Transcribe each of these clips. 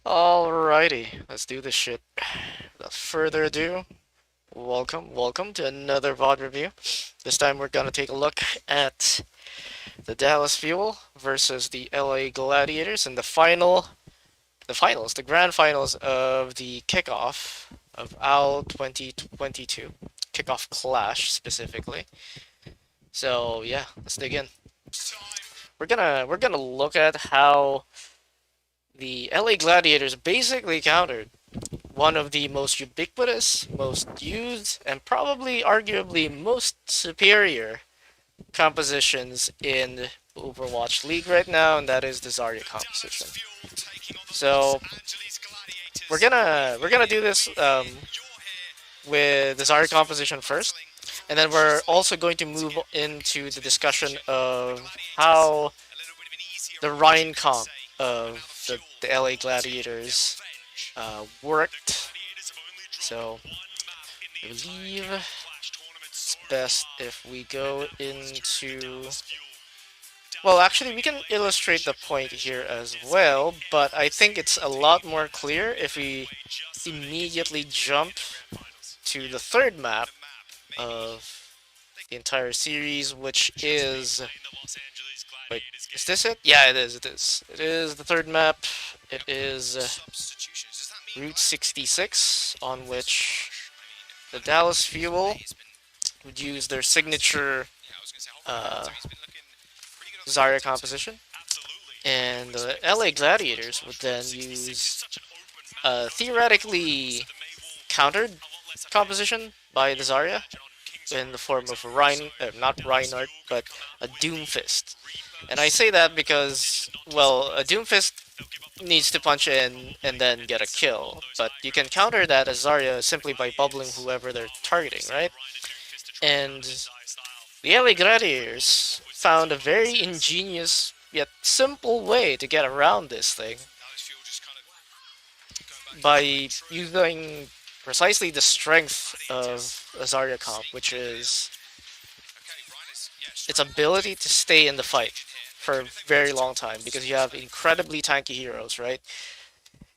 Alrighty, let's do this shit. Without further ado, welcome to another VOD review. This time we're gonna take a look at the Dallas Fuel versus the LA Gladiators in the grand finals of the kickoff of OWL 2022, kickoff clash specifically. So yeah, let's dig in. We're gonna look at how the LA Gladiators basically countered one of the most ubiquitous, most used, and probably arguably most superior compositions in Overwatch League right now, and that is the Zarya composition. So we're gonna do this with the Zarya composition first, and then we're also going to move into the discussion of how the Rhine comp of the LA Gladiators worked. So I believe it's best if we go into... Well, actually, we can illustrate the point here as well, but I think it's a lot more clear if we immediately jump to the third map of the entire series, which is... Wait, is this it? Yeah, it is, it is. It is the third map. It is Route 66, on which the Dallas Fuel would use their signature uh, Zarya composition, and the LA Gladiators would then use a theoretically countered composition by the Zarya in the form of a not Reinhardt, but a Doomfist. And I say that because, well, a Doomfist needs to punch in and then get a kill, but you can counter that as Zarya simply by bubbling whoever they're targeting, right? And the LA Gladiators found a very ingenious yet simple way to get around this thing by using precisely the strength of a Zarya comp, which is its ability to stay in the fight for a very long time, because you have incredibly tanky heroes, right?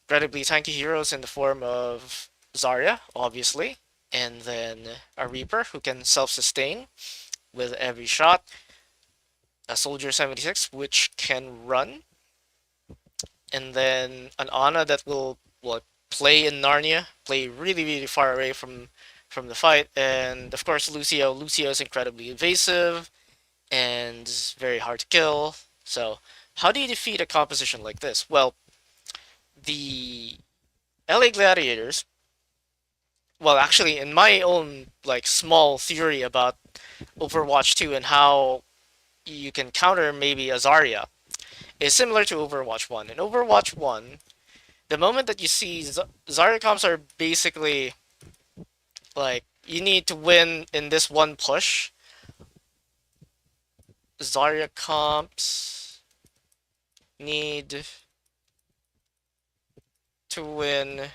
Incredibly tanky heroes in the form of Zarya, obviously, and then a Reaper who can self-sustain with every shot, a Soldier 76 which can run, and then an Ana that will play in Narnia, play really far away from the fight, and of course Lucio. Lucio is incredibly evasive and very hard to kill. So how do you defeat a composition like this? Well, the LA Gladiators, well, actually, in my own like small theory about Overwatch 2 and how you can counter maybe a Zarya, is similar to Overwatch 1. In Overwatch 1, the moment that you see Zarya comps are basically like you need to win in this one push. Zarya comps need to win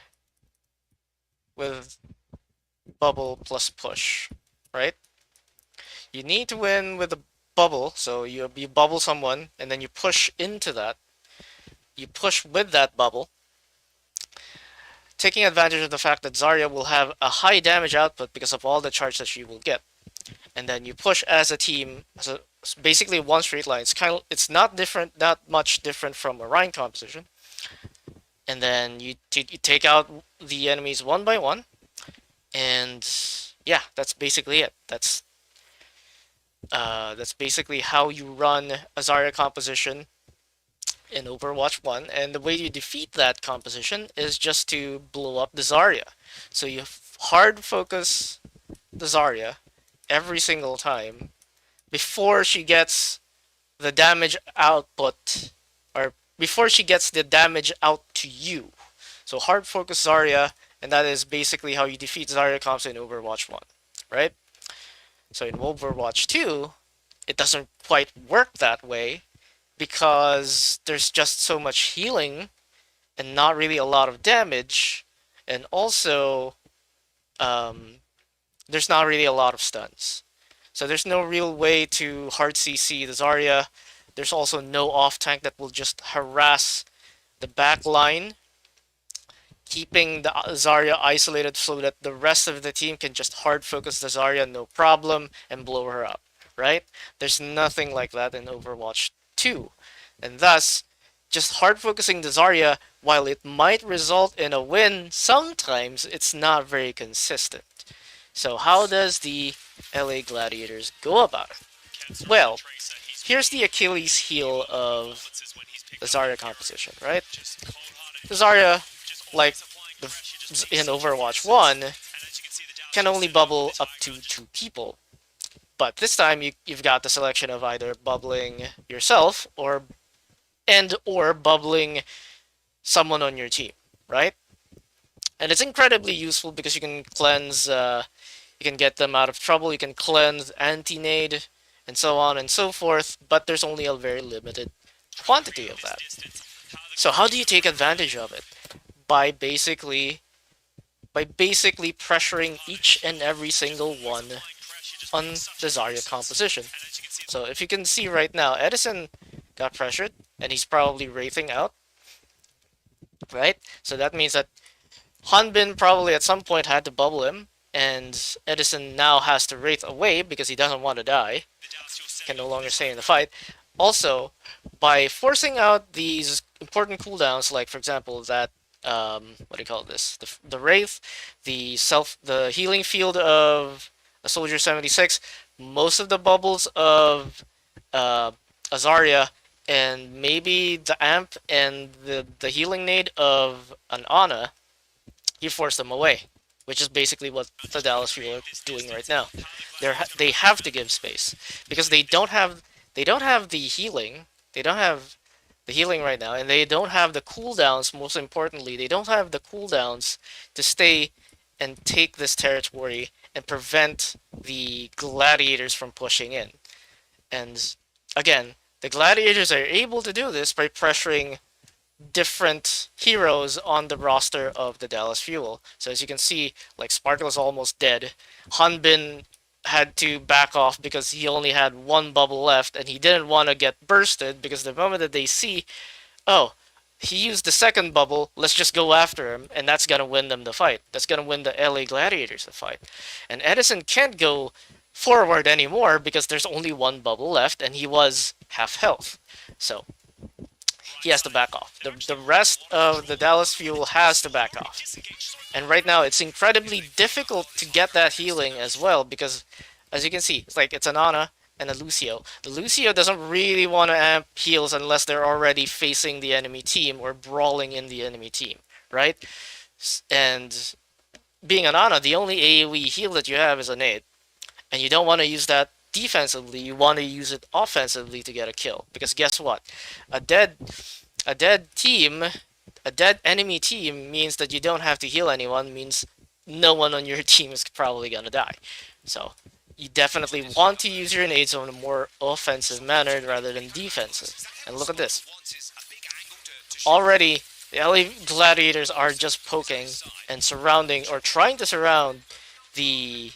with bubble plus push, right? You need to win with a bubble, so you bubble someone and then you push into that. You push with that bubble, taking advantage of the fact that Zarya will have a high damage output because of all the charge that she will get. And then you push as a team, so basically one straight line. It's not different, not much different from a Rhine composition. And then you take out the enemies one by one, and yeah, that's basically it. That's basically how you run a Zarya composition in Overwatch 1, and the way you defeat that composition is just to blow up the Zarya. So you hard focus the Zarya every single time before she gets the damage output, or before she gets the damage out to you. So hard focus Zarya, and that is basically how you defeat Zarya comps in Overwatch 1, right? So in Overwatch 2, it doesn't quite work that way because there's just so much healing and not really a lot of damage, and also there's not really a lot of stuns. So there's no real way to hard CC the Zarya. There's also no off tank that will just harass the back line keeping the Zarya isolated so that the rest of the team can just hard focus the Zarya no problem and blow her up, right? There's nothing like that in Overwatch 2. And thus, just hard focusing the Zarya, while it might result in a win, sometimes it's not very consistent. So how does the LA Gladiators go about it? Well, here's the Achilles heel of the Zarya composition, right? The Zarya, like in Overwatch 1, can only bubble up to 2 people. But this time you've got the selection of either bubbling yourself or bubbling someone on your team, right? And it's incredibly useful because you can cleanse, you can get them out of trouble, you can cleanse anti-nade, and so on and so forth, but there's only a very limited quantity of that. So how do you take advantage of it? By basically pressuring each and every single one on the Zarya composition. So if you can see right now, Edison got pressured, and he's probably wraithing out, right? So that means that Hanbin probably at some point had to bubble him, and Edison now has to wraith away because he doesn't want to die. Can no longer stay in the fight. Also, by forcing out these important cooldowns, like for example that what do you call this? The wraith, the healing field of a soldier 76, most of the bubbles of Azaria, and maybe the amp and the healing nade of an Ana, you force them away, which is basically what the Dallas Fuel are doing right now. They have to give space because they don't have the healing. They don't have the healing right now, and they don't have the cooldowns. Most importantly, they don't have the cooldowns to stay and take this territory and prevent the gladiators from pushing in. And again, the gladiators are able to do this by pressuring different heroes on the roster of the Dallas Fuel. So as you can see, like Sparkle is almost dead. Hanbin had to back off because he only had one bubble left, and he didn't want to get bursted because the moment that they see, oh, he used the second bubble, let's just go after him, and that's gonna win them the fight. That's gonna win the LA Gladiators the fight. And Edison can't go forward anymore because there's only one bubble left, and he was half health. So he has to back off. The rest of the Dallas Fuel has to back off. And right now, it's incredibly difficult to get that healing as well because, as you can see, it's an Ana and a Lucio. The Lucio doesn't really want to amp heals unless they're already facing the enemy team or brawling in the enemy team, right? And being an Ana, the only AoE heal that you have is a nade. And you don't want to use that defensively, you want to use it offensively to get a kill. Because guess what? A dead team, a dead enemy team means that you don't have to heal anyone, means no one on your team is probably gonna die. So you definitely want to use your nades in a more offensive manner rather than defensive. And look at this. Already, the LA Gladiators are just poking and surrounding, or trying to surround the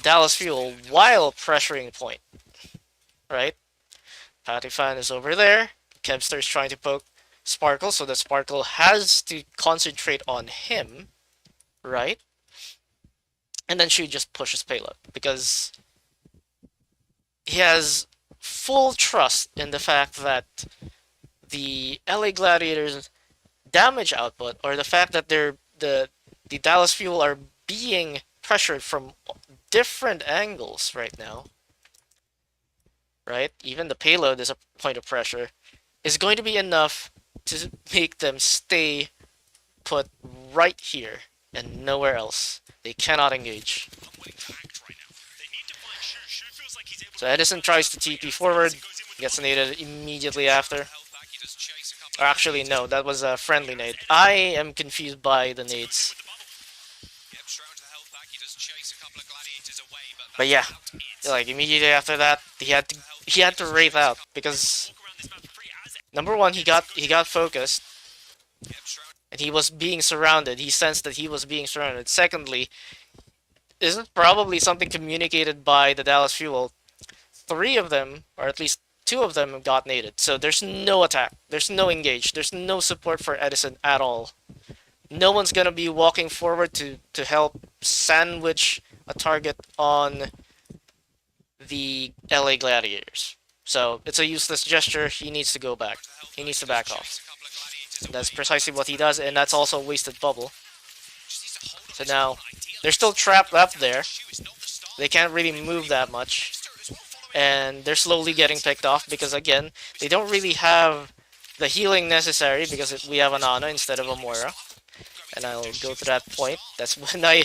Dallas Fuel while pressuring point. Right? Patifan is over there. Kevster is trying to poke Sparkle so that Sparkle has to concentrate on him. Right? And then she just pushes payload because he has full trust in the fact that the LA Gladiators damage output, or the fact that the Dallas Fuel are being pressured from different angles right now, right? Even the payload is a point of pressure, is going to be enough to make them stay put right here and nowhere else. They cannot engage. So Edison tries to TP forward, gets naded immediately after. Or actually, no, that was a friendly nade. I am confused by the nades. But yeah, like immediately after that, he had to wraith out because number one, he got focused, and he was being surrounded. He sensed that he was being surrounded. Secondly, this is probably something communicated by the Dallas Fuel. 3 of them, or at least 2 of them, got naded. So there's no attack, there's no engage, there's no support for Edison at all. no one's gonna be walking forward to help sandwich a target on the LA Gladiators. So it's a useless gesture. He needs to go back. He needs to back off. And that's precisely what he does, and that's also a wasted bubble. So now they're still trapped up there. They can't really move that much, and they're slowly getting picked off because again they don't really have the healing necessary because we have an Ana instead of a Moira. And I'll go to that point. That's when I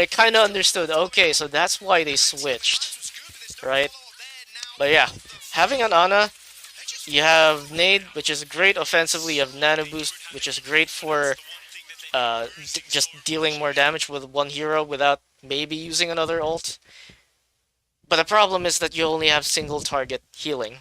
kind of understood. Okay, so that's why they switched, right? But yeah, having an Ana, you have Nade, which is great offensively. You have Nano Boost, which is great for just dealing more damage with one hero without maybe using another ult. But the problem is that you only have single target healing.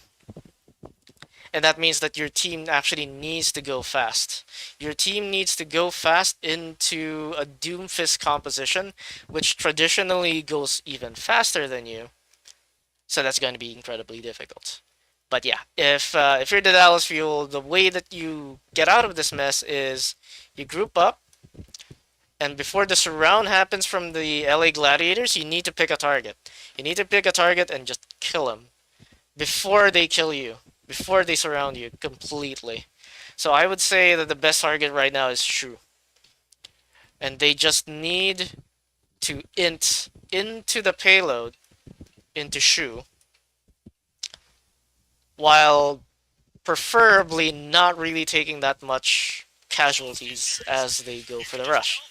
And that means that your team actually needs to go fast. Your team needs to go fast into a Doomfist composition, which traditionally goes even faster than you. So that's going to be incredibly difficult. But yeah, if you're the Dallas Fuel, the way that you get out of this mess is you group up, and before the surround happens from the LA Gladiators, you need to pick a target. You need to pick a target and just kill them before they kill you, before they surround you completely. So I would say that the best target right now is Shu. And they just need to int into the payload, into Shu, while preferably not really taking that much casualties as they go for the rush.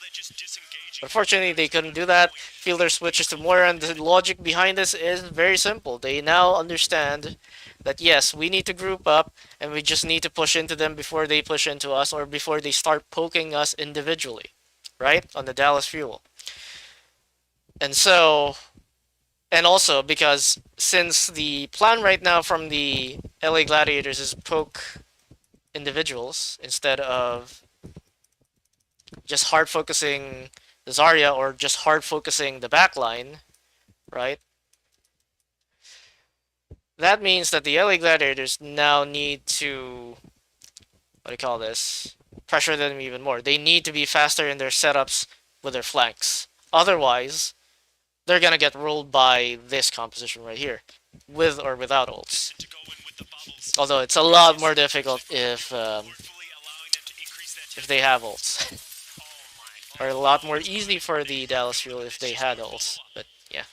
Unfortunately, they couldn't do that. Fielder switches to Moira, and the logic behind this is very simple. They now understand that yes, we need to group up, and we just need to push into them before they push into us, or before they start poking us individually, right? On the Dallas Fuel. And so, and also because since the plan right now from the LA Gladiators is poke individuals instead of just hard focusing the Zarya or just hard focusing the backline, right? That means that the LA Gladiators now need to, what do you call this? Pressure them even more. They need to be faster in their setups with their flanks. Otherwise, they're gonna get rolled by this composition right here, with or without ults. Although it's a lot more difficult if they have ults. Or a lot more easy for the Dallas Fuel if they had ults. But yeah.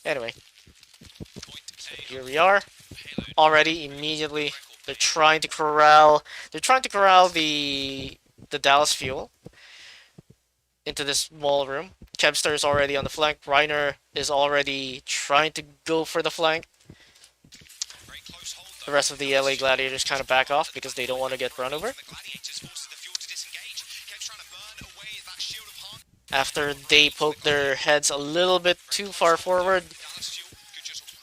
Anyway. So here we are. Already, immediately, they're trying to corral the Dallas Fuel into this small room. Kevster is already on the flank. Reiner is already trying to go for the flank. The rest of the LA Gladiators kind of back off because they don't want to get run over. After they poke their heads a little bit too far forward,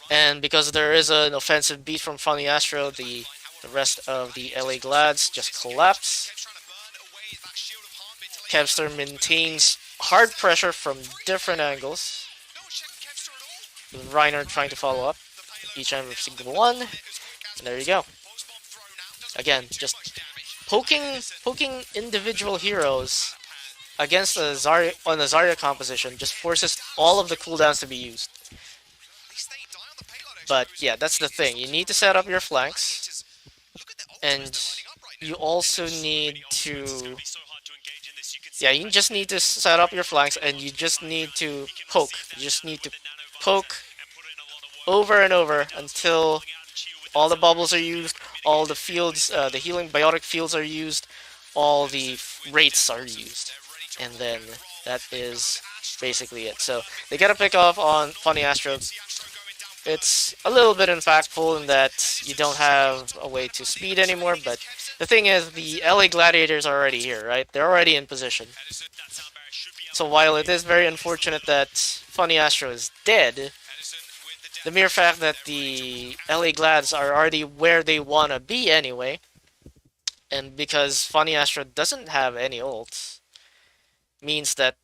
and because there is an offensive beat from Funny Astro, the rest of the LA Glads just collapse. Kevster maintains hard pressure from different angles, with Reiner trying to follow up each and every single one. And there you go. Again, just poking individual heroes against the Zarya on the Zarya composition just forces all of the cooldowns to be used. But yeah, that's the thing. You need to set up your flanks, and you also need to. Yeah, you just need to set up your flanks, and you just need to poke. You just need to poke over and over until all the bubbles are used, all the fields, the healing biotic fields are used, all the rates are used. And then that is basically it. So they gotta pick off on Funny Astro. It's a little bit impactful in that you don't have a way to speed anymore, but the thing is the LA Gladiators are already here, right? They're already in position. So while it is very unfortunate that Funny Astro is dead, the mere fact that the LA Glads are already where they wanna be anyway, and because Funny Astro doesn't have any ults, means that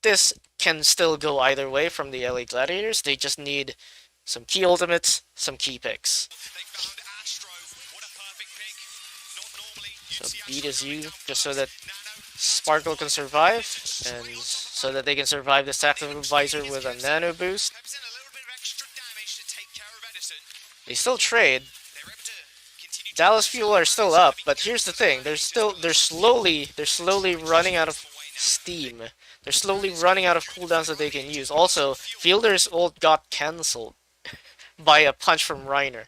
this can still go either way from the LA Gladiators. They just need some key ultimates, some key picks. So beat is used just so that Sparkle can survive, and so that they can survive this tactical visor with a nano boost. They still trade. Dallas Fuel are still up, but here's the thing: they're slowly running out of steam. They're slowly running out of cooldowns that they can use. Also, Fielder's ult got cancelled by a punch from Reiner,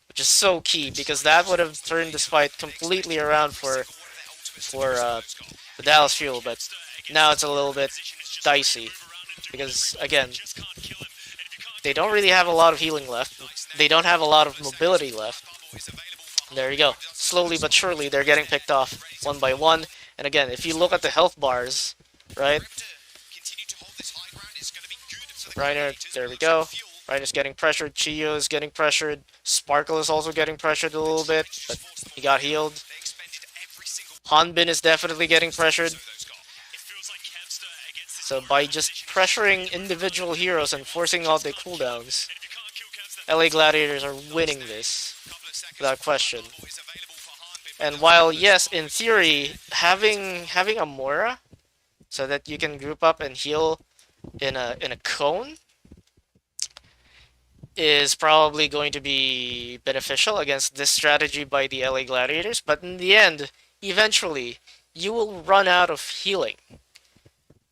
which is so key because that would have turned this fight completely around for the Dallas Fuel. But now it's a little bit dicey because again, they don't really have a lot of healing left. They don't have a lot of mobility left. There you go. Slowly but surely, they're getting picked off one by one. And again, if you look at the health bars, right? Reinhardt, there we go. Reinhardt's getting pressured. Chio is getting pressured. Sparkle is also getting pressured a little bit, but he got healed. Hanbin is definitely getting pressured. So by just pressuring individual heroes and forcing out their cooldowns, LA Gladiators are winning this, without question. And while, yes, in theory, having a Moira, so that you can group up and heal in a cone, is probably going to be beneficial against this strategy by the LA Gladiators, but in the end, eventually, you will run out of healing.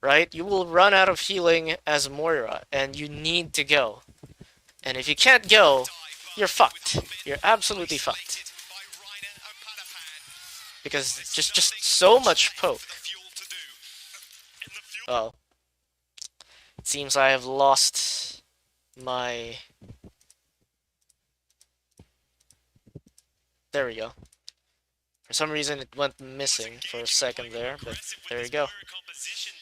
Right? You will run out of healing as Moira, and you need to go. And if you can't go, you're fucked. You're absolutely fucked. Because just so much poke. Oh. It seems I have lost my... There we go. For some reason it went missing for a second there, but there you go.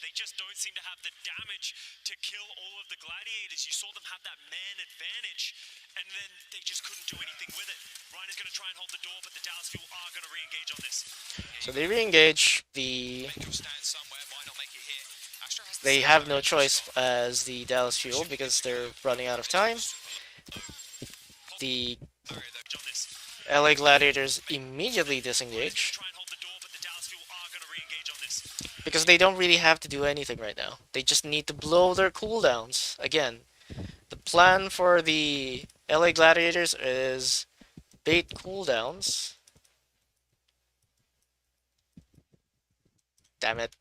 They just don't seem to have the damage to kill all of the Gladiators. You saw them have that man advantage, and then they just couldn't do anything with it. Ryan is going to try and hold the door, but the Dallas Fuel are going to re-engage on this. So they re-engage. They have no choice as the Dallas Fuel because they're running out of time. The LA Gladiators immediately disengage. Because they don't really have to do anything right now. They just need to blow their cooldowns. Again, the plan for the LA Gladiators is bait cooldowns. Damn it.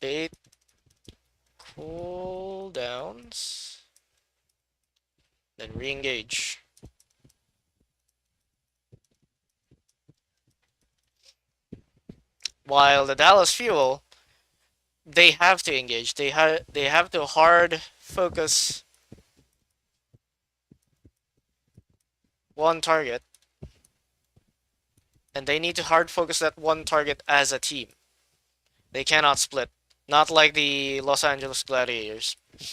Bait cooldowns. Then re-engage. While the Dallas Fuel, they have to engage. They have to hard focus one target, and they need to hard focus that one target as a team. They cannot split, not like the Los Angeles Gladiators. You got to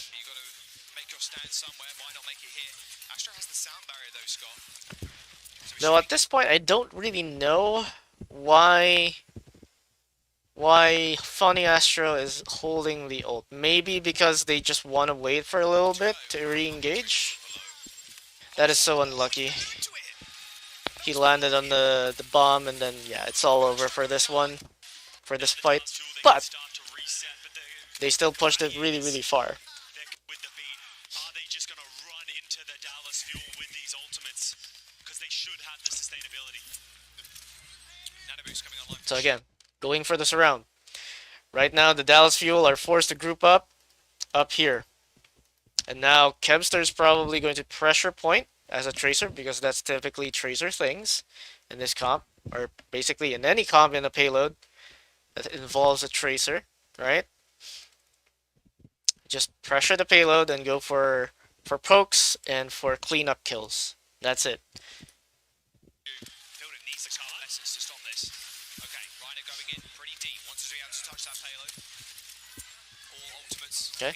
make your stand somewhere. Might not make it here. Astra has the sound barrier though, Scott. Though at this point, I don't really know why Funny Astro is holding the ult. Maybe because they just want to wait for a little bit to re-engage. That is so unlucky. He landed on the bomb, and then, yeah, it's all over for this one. For this fight. But they still pushed it really, really far. So again, going for the surround. Right now, the Dallas Fuel are forced to group up here. And now Kevster's probably going to pressure point as a tracer, because that's typically tracer things in this comp, or basically in any comp in a payload that involves a tracer, right? Just pressure the payload and go for pokes and for cleanup kills. That's it. Okay.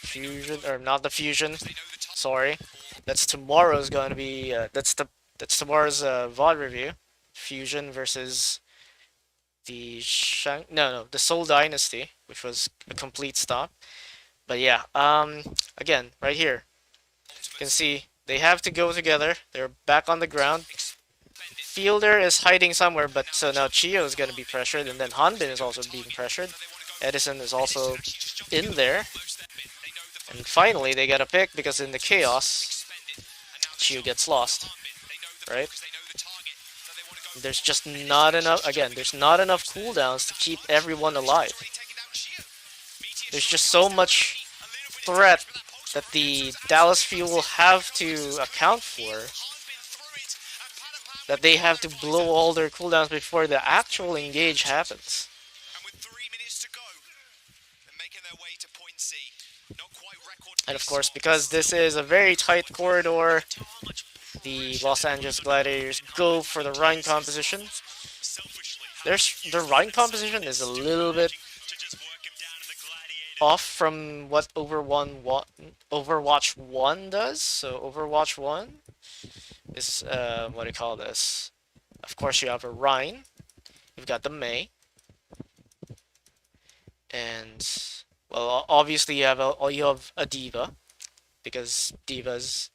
Fusion, or not the fusion. Sorry, that's tomorrow's gonna be. That's tomorrow's VOD review. Fusion versus the the Soul Dynasty, which was a complete stop. But yeah, again, right here, you can see they have to go together. They're back on the ground. fielder is hiding somewhere, but so now Chio is going to be pressured, and then Hanbin is also being pressured. Edison is also in there. And finally, they get a pick because in the chaos, Chio gets lost, right? There's just not enough, again, there's not enough cooldowns to keep everyone alive. There's just so much threat that the Dallas Fuel will have to account for, that they have to blow all their cooldowns before the actual engage happens. And of course, because this is a very tight corridor, the Los Angeles Gladiators go for the Rhine composition. Their Rhine composition is a little bit off from what Overwatch 1 does. So Overwatch 1 is, what do you call this? Of course, you have a Rhine. You've got the Mei. And, well, obviously you have a Diva, because Diva's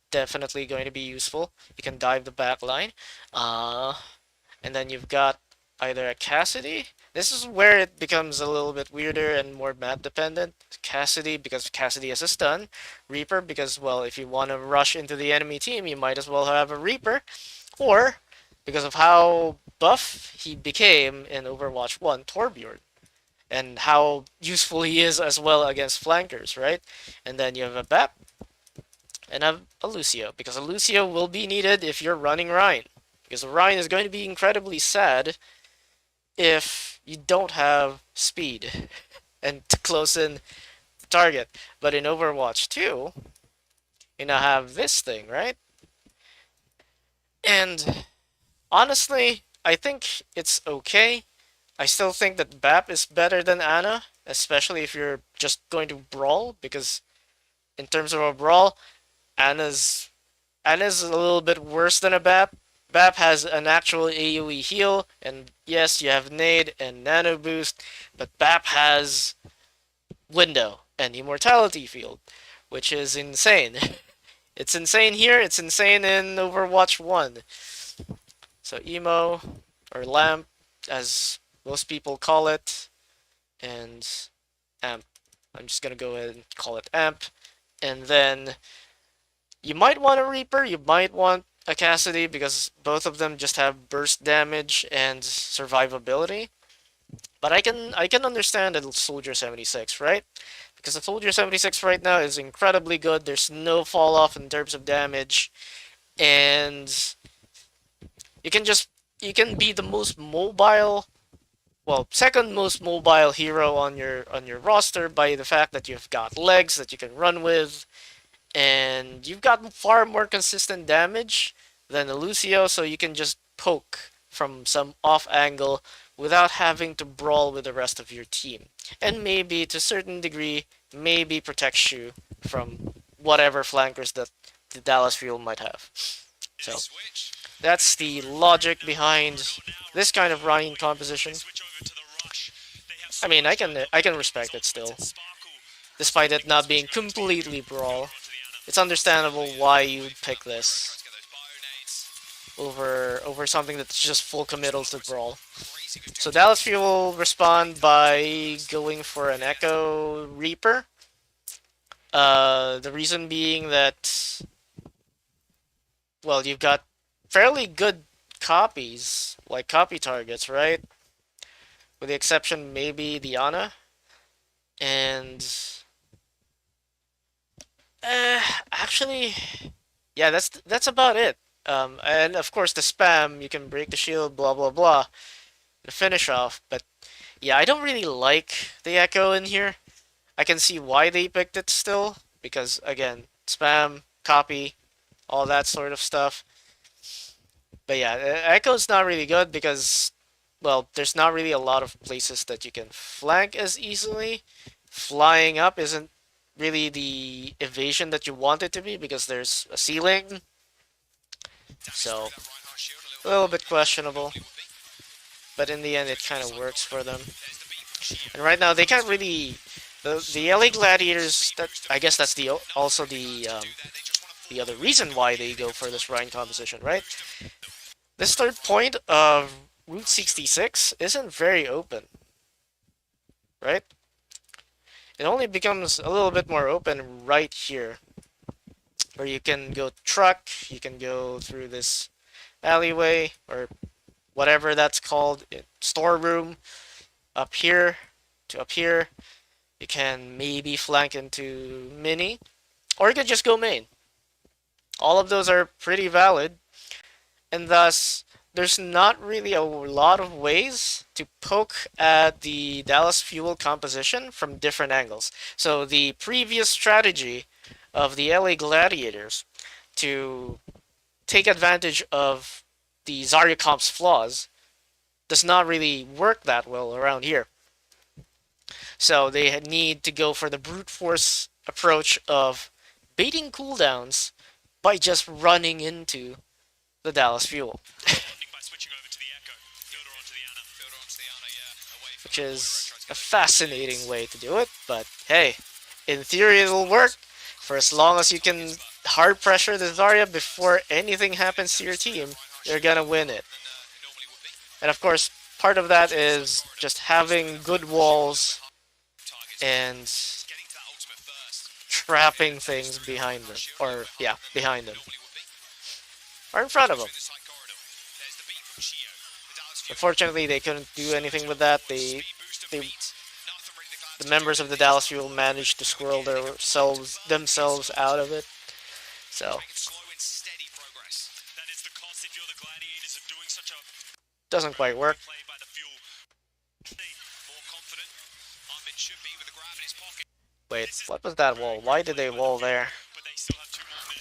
definitely going to be useful. You can dive the back line. And then you've got either a Cassidy. This is where it becomes a little bit weirder and more map dependent. Cassidy, because Cassidy has a stun. Reaper, because, well, if you want to rush into the enemy team, you might as well have a Reaper. Or, because of how buff he became in Overwatch 1, Torbjorn. And how useful he is as well against flankers, right? And then you have a Bap and a Lucio, because a Lucio will be needed if you're running Rhine. Because the Rhine is going to be incredibly sad if you don't have speed and to close in the target. But in Overwatch 2, you now have this thing, right? And honestly, I think it's okay. I still think that Bap is better than Ana, especially if you're just going to brawl, because in terms of a brawl, Ana's a little bit worse than a Bap. Bap has an actual AoE heal, and yes, you have Nade and Nano Boost, but Bap has Window and Immortality Field, which is insane. It's insane here, it's insane in Overwatch 1. So Emo, or Lamp, as most people call it, and Amp. I'm just gonna go ahead and call it Amp. And then you might want a Reaper, you might want a Cassidy, because both of them just have burst damage and survivability. But I can understand a Soldier 76, right? Because the Soldier 76 right now is incredibly good. There's no fall off in terms of damage, and you can be the most mobile, well, second most mobile hero on your roster by the fact that you've got legs that you can run with, and you've got far more consistent damage than a Lucio, so you can just poke from some off angle without having to brawl with the rest of your team. And maybe, to a certain degree, maybe protects you from whatever flankers that the Dallas Fuel might have. So, that's the logic behind this kind of Rhine composition. I mean, I can respect it still, despite it not being completely brawl. It's understandable why you pick this over something that's just full committal to brawl. So Dallas Fuel will respond by going for an Echo Reaper. The reason being that, well, you've got fairly good copies, like copy targets, right? With the exception maybe the Ana. And actually, yeah, that's about it. And of course the spam, you can break the shield, blah blah blah, to finish off. But yeah, I don't really like the Echo in here. I can see why they picked it still, because again, spam, copy, all that sort of stuff. But yeah, Echo's not really good because, well, there's not really a lot of places that you can flank as easily. Flying up isn't really the evasion that you want it to be because there's a ceiling. So, a little bit questionable. But in the end, it kind of works for them. And right now, they can't really... The LA Gladiators, I guess that's also the other reason why they go for this Rhine composition, right? This third point of Route 66 isn't very open, right? It only becomes a little bit more open right here, where you can go truck, you can go through this alleyway, or whatever that's called, storeroom, up here to up here. You can maybe flank into mini, or you could just go main. All of those are pretty valid, and thus there's not really a lot of ways to poke at the Dallas fuel composition from different angles. So the previous strategy of the LA Gladiators to take advantage of the Zarya comp's flaws does not really work that well around here. So they need to go for the brute force approach of baiting cooldowns by just running into the Dallas fuel, which is a fascinating way to do it. But hey, in theory it'll work for as long as you can hard pressure the Zarya before anything happens to your team. You're gonna win it. And of course, part of that is just having good walls and trapping things behind them, or yeah, behind them, or in front of them. Unfortunately, they couldn't do anything with that. They the members of the Dallas Fuel managed to squirrel themselves out of it. So doesn't quite work. Wait, what was that wall? Why did they wall there?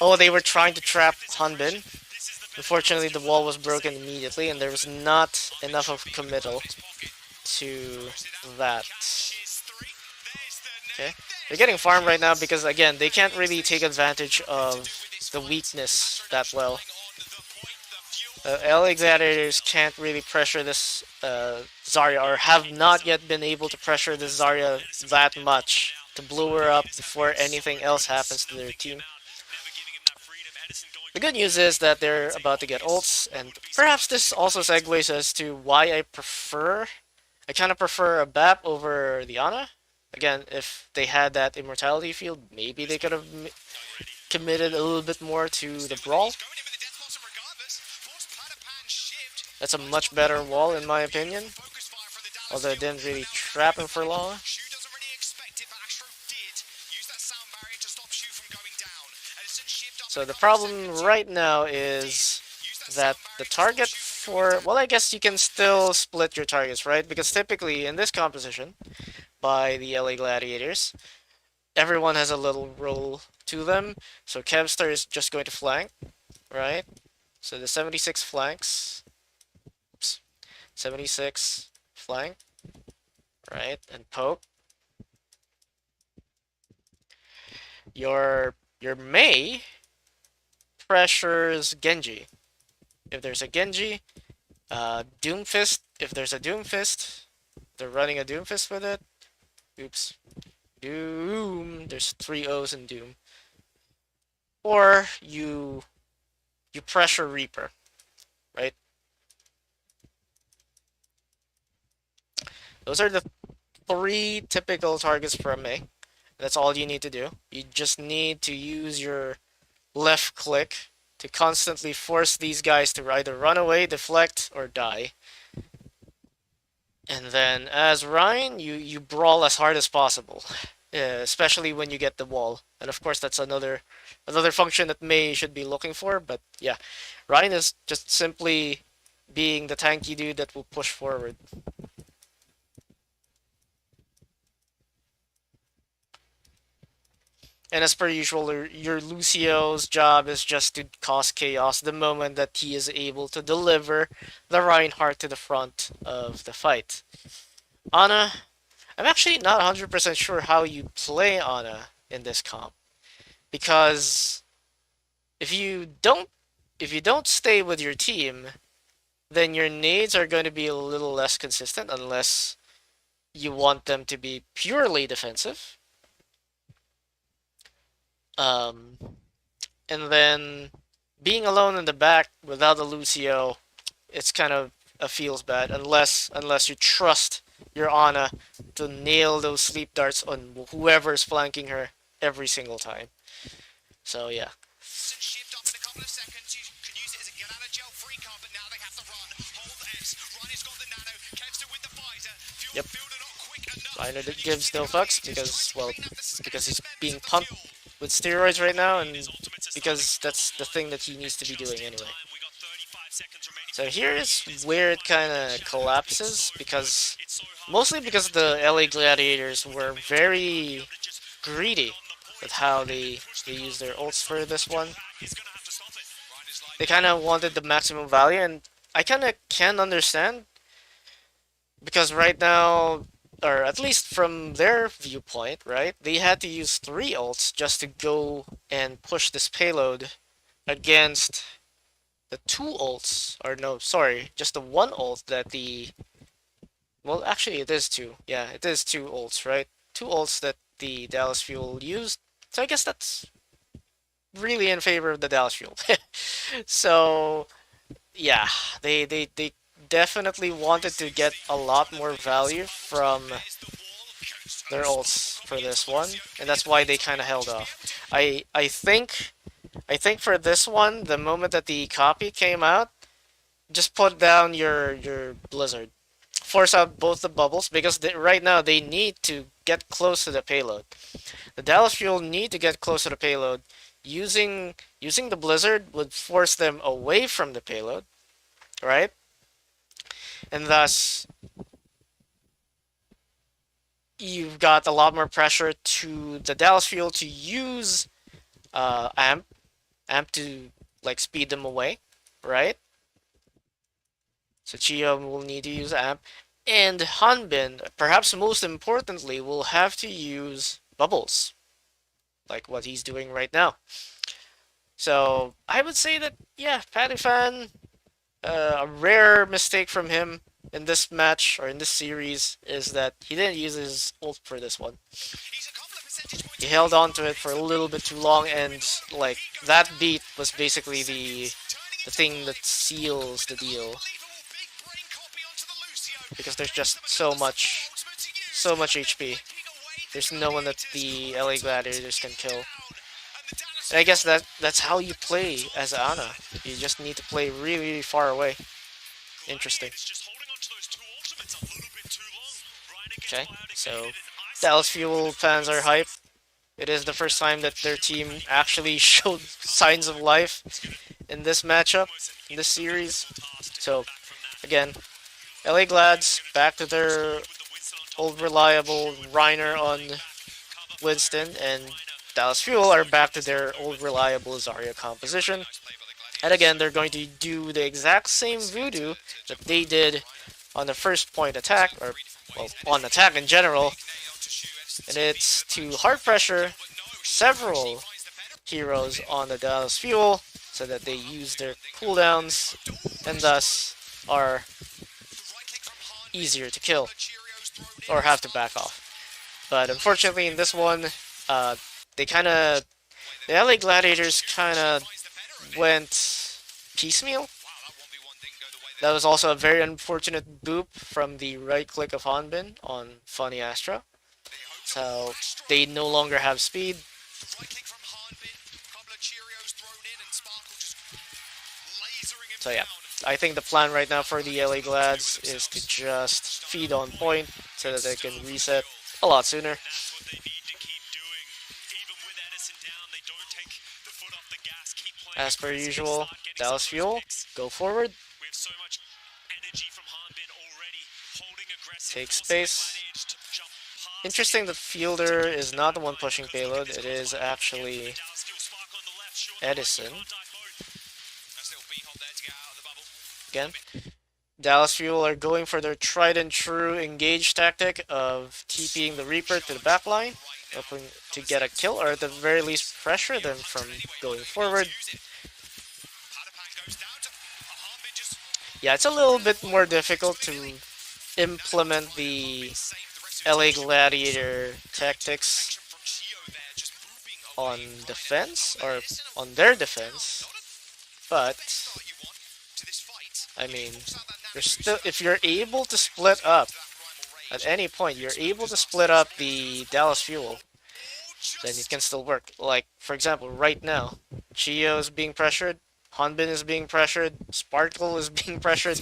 Oh, they were trying to trap Hanbin. Unfortunately, the wall was broken immediately, and there was not enough of committal to that. Okay, they're getting farmed right now because, again, they can't really take advantage of the weakness that well. LA Gladiators can't really pressure this Zarya, or have not yet been able to pressure this Zarya that much to blow her up before anything else happens to their team. The good news is that they're about to get ults, and perhaps this also segues as to why I kind of prefer a BAP over the Ana. Again, if they had that immortality field, maybe they could have committed a little bit more to the brawl. That's a much better wall in my opinion, although it didn't really trap him for long. So the problem right now is that the target for, well, I guess you can still split your targets, right? Because typically in this composition by the LA Gladiators, everyone has a little role to them. So Kevstar is just going to flank, right? So the 76 flanks. Oops. 76 flank, right? And poke. Your Mei pressures Genji. If there's a Genji, Doomfist, if there's a Doomfist, they're running a Doomfist with it. Oops. Doom. There's 3 O's in Doom. Or you pressure Reaper, right? Those are the 3 typical targets for a Mei. That's all you need to do. You just need to use your left click to constantly force these guys to either run away, deflect, or die. And then as Ryan, you brawl as hard as possible, especially when you get the wall. And of course, that's another function that Mei should be looking for. But yeah, Ryan is just simply being the tanky dude that will push forward. And as per usual, your Lucio's job is just to cause chaos the moment that he is able to deliver the Reinhardt to the front of the fight. Ana, I'm actually not 100% sure how you play Ana in this comp, because if you don't stay with your team, then your nades are going to be a little less consistent unless you want them to be purely defensive. And then being alone in the back without a Lucio it's kind of feels bad unless you trust your Ana to nail those sleep darts on whoever's flanking her every single time. So yeah. Shift up in a couple of seconds. You can use it as a get out of jail free card, but now they have to run. Hold S. Ronnie's got the nano. Kev's with the visor. Fuel Yep. builder not quick enough. Reinhardt gives no fucks because he's being pumped with steroids right now, and because that's the thing that he needs to be doing anyway. So here is where it kind of collapses, because mostly because the LA Gladiators were very greedy with how they use their ults for this one. They kind of wanted the maximum value, and I kind of can understand, because right now, or at least from their viewpoint, right, they had to use 3 ults just to go and push this payload against the 2 ults, or no, sorry, just the 1 ult that the, well, actually it is 2, yeah, it is 2 ults, right, 2 ults that the Dallas Fuel used, so I guess that's really in favor of the Dallas Fuel. So, yeah, they definitely wanted to get a lot more value from their ults for this one, and that's why they kind of held off. I think for this one, the moment that the copy came out, just put down your blizzard, force out both the bubbles, because right now they need to get close to the payload. The Dallas Fuel need to get close to the payload. Using the blizzard would force them away from the payload, right? And thus you've got a lot more pressure to the Dallas Fuel to use amp to like speed them away, right? So Chia will need to use amp, and Hanbin, perhaps most importantly, will have to use bubbles, like what he's doing right now. So I would say that, yeah, Patty a rare mistake from him in this match or in this series is that he didn't use his ult for this one. He held on to it for a little bit too long, and like that beat was basically the thing that seals the deal, because there's just so much HP. There's no one that the LA Gladiators can kill. And I guess that's how you play as Ana. You just need to play really, really far away. Interesting. Okay, so Dallas Fuel fans are hype. It is the first time that their team actually showed signs of life in this matchup, in this series. So, again, LA Glads back to their old reliable Reiner on Winston, and Dallas Fuel are back to their old reliable Zarya composition. And again, they're going to do the exact same voodoo that they did on the first point attack, or, well, on attack in general. And it's to hard pressure several heroes on the Dallas Fuel so that they use their cooldowns and thus are easier to kill or have to back off. But unfortunately in this one, they kind of, the LA Gladiators kind of went piecemeal. That was also a very unfortunate boop from the right click of Hanbin on Funny Astra. So they no longer have speed. So yeah, I think the plan right now for the LA Glads is to just feed on point so that they can reset a lot sooner. As per usual, Dallas Fuel, go forward. Take space. Interesting that Fielder is not the one pushing payload, it is actually Edison. Again, Dallas Fuel are going for their tried and true engage tactic of TPing the Reaper to the backline, hoping to get a kill, or at the very least pressure them from going forward. Yeah, it's a little bit more difficult to implement the LA Gladiator tactics on defense, or on their defense, but I mean, you're still if you're able to split up at any point, you're able to split up the Dallas Fuel, then it can still work. Like for example, right now, Chio is being pressured, Hanbin is being pressured, Sparkle is being pressured,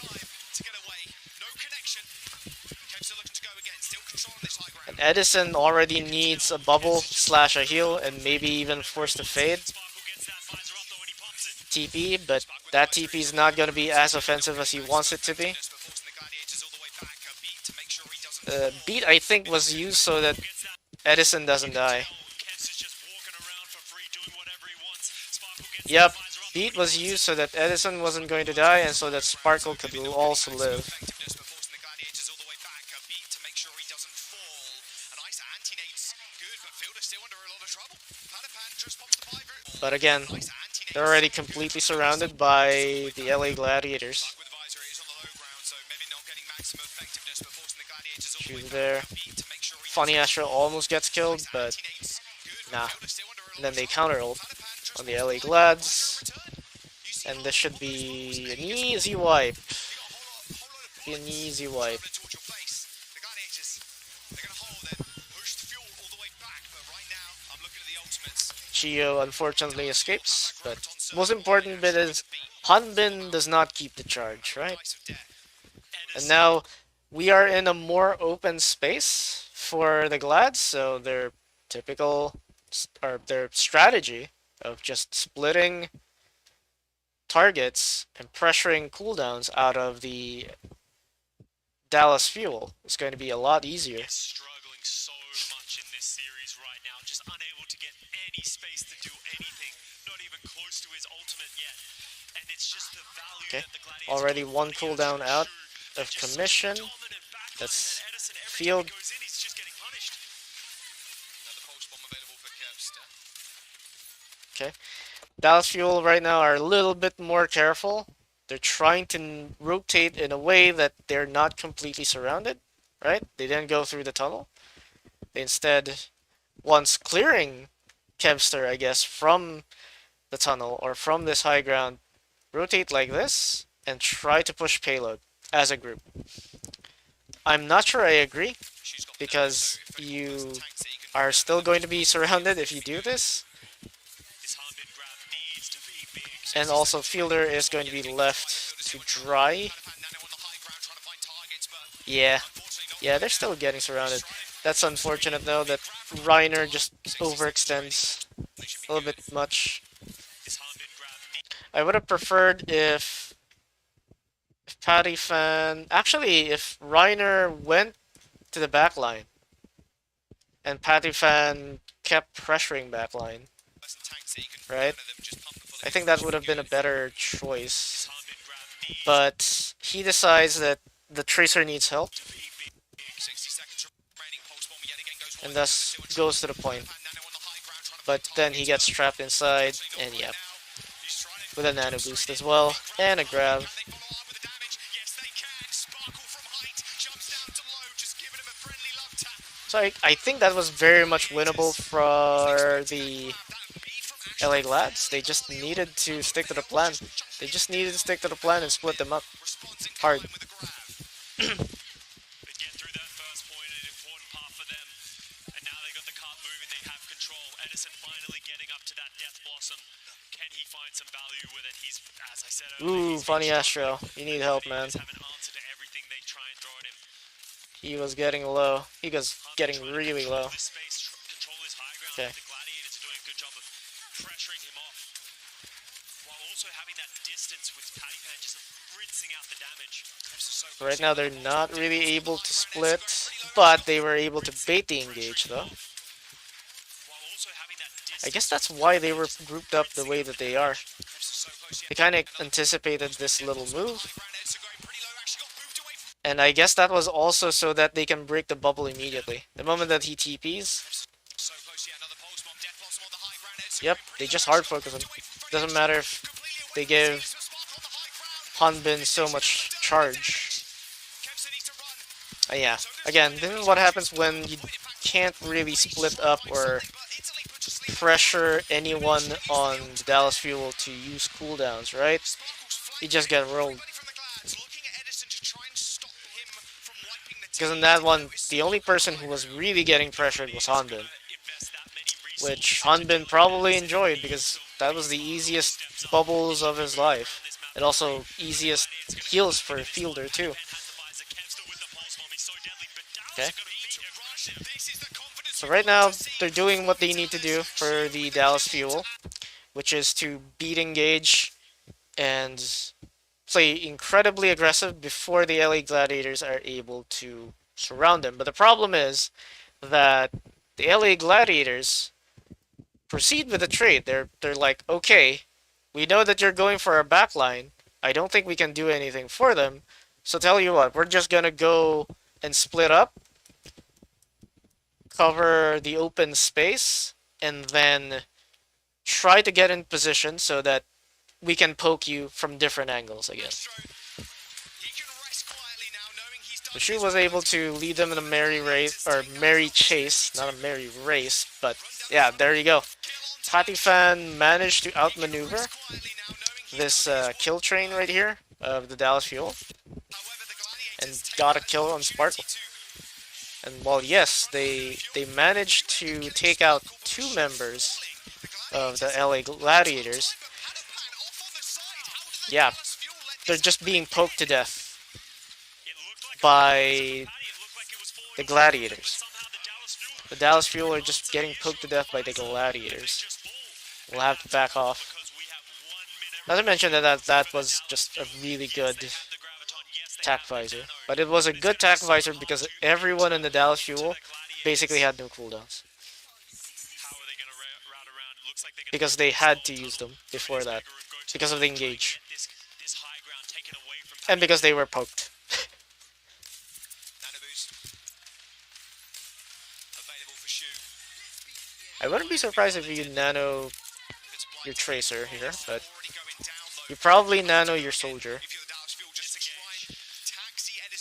and Edison already needs a bubble slash a heal and maybe even force to fade TP, but that TP is not going to be as offensive as he wants it to be. Beat, I think, was used so that Edison doesn't die. Yep, Beat was used so that Edison wasn't going to die and so that Sparkle could also live. But again, they're already completely surrounded by the LA Gladiators. She's there. Funny Astro almost gets killed, but nah. And then they counter ult on the LA Glads. And this should be an easy wipe. An easy wipe. Chio unfortunately escapes, but most important bit is Hanbin does not keep the charge, right? And now we are in a more open space for the Glads, so their typical or their strategy of just splitting targets and pressuring cooldowns out of the Dallas Fuel is going to be a lot easier. Struggling so much in this series right now, just unable to get any space to do anything, not even close to his ultimate yet. And it's just the value Okay, that the Gladiators already one cooldown out of commission. That's field. Okay, Dallas Fuel right now are a little bit more careful. They're trying to rotate in a way that they're not completely surrounded, right? They didn't go through the tunnel. They instead, once clearing Kevster, I guess, from the tunnel or from this high ground, rotate like this and try to push payload as a group. I'm not sure I agree, because you are still going to be surrounded if you do this. And also Fielder is going to be left to dry. Yeah, they're still getting surrounded. That's unfortunate though that Reiner just overextends a little bit much. I would have preferred if Patty Fan... Actually, if Reiner went to the backline and Patty Fan kept pressuring backline, right? I think that would have been a better choice. But he decides that the Tracer needs help, and thus goes to the point. But then he gets trapped inside, and yeah, with a nano boost as well, and a grab. So I think that was very much winnable for the LA Glads. They just needed to stick to the plan. They just needed to stick to the plan and split them up hard. Ooh, funny Astro. You need help, man. He was getting low. He was getting really low. Okay. Right now they're not really able to split, but they were able to bait the engage though. I guess that's why they were grouped up the way that they are. They kind of anticipated this little move. And I guess that was also so that they can break the bubble immediately. The moment that he TPs, yep, they just hard focus him. Doesn't matter if they give Hanbin so much charge. Yeah, again, this is what happens when you can't really split up or pressure anyone on the Dallas Fuel to use cooldowns, right? You just get rolled. Because in that one, the only person who was really getting pressured was Hanbin, which Hanbin probably enjoyed because that was the easiest bubbles of his life, and also easiest heals for a fielder too. Okay. So right now they're doing what they need to do for the Dallas Fuel, which is to beat engage and play incredibly aggressive before the LA Gladiators are able to surround them. But the problem is that the LA Gladiators proceed with the trade. They're like, okay, we know that you're going for our backline. I don't think we can do anything for them. So tell you what, we're just gonna go and split up, cover the open space, and then try to get in position so that we can poke you from different angles again. The Shu was able to lead them in a merry race, or merry chase, not a merry race, but yeah, there you go. Tatifan managed to outmaneuver this kill train right here of the Dallas Fuel and got a kill on Sparkle. And while yes, they managed to take out two members of the LA Gladiators, yeah, they're just being poked to death by the Gladiators. The Dallas Fuel are just getting poked to death by the Gladiators. We'll have to back off. Not to mention that was just a really good tack visor. But it was a good tack visor because everyone in the Dallas Fuel basically had no cooldowns. Because they had to use them before that. Because of the engage. And because they were poked. I wouldn't be surprised if you nano your Tracer here, but you probably nano your Soldier.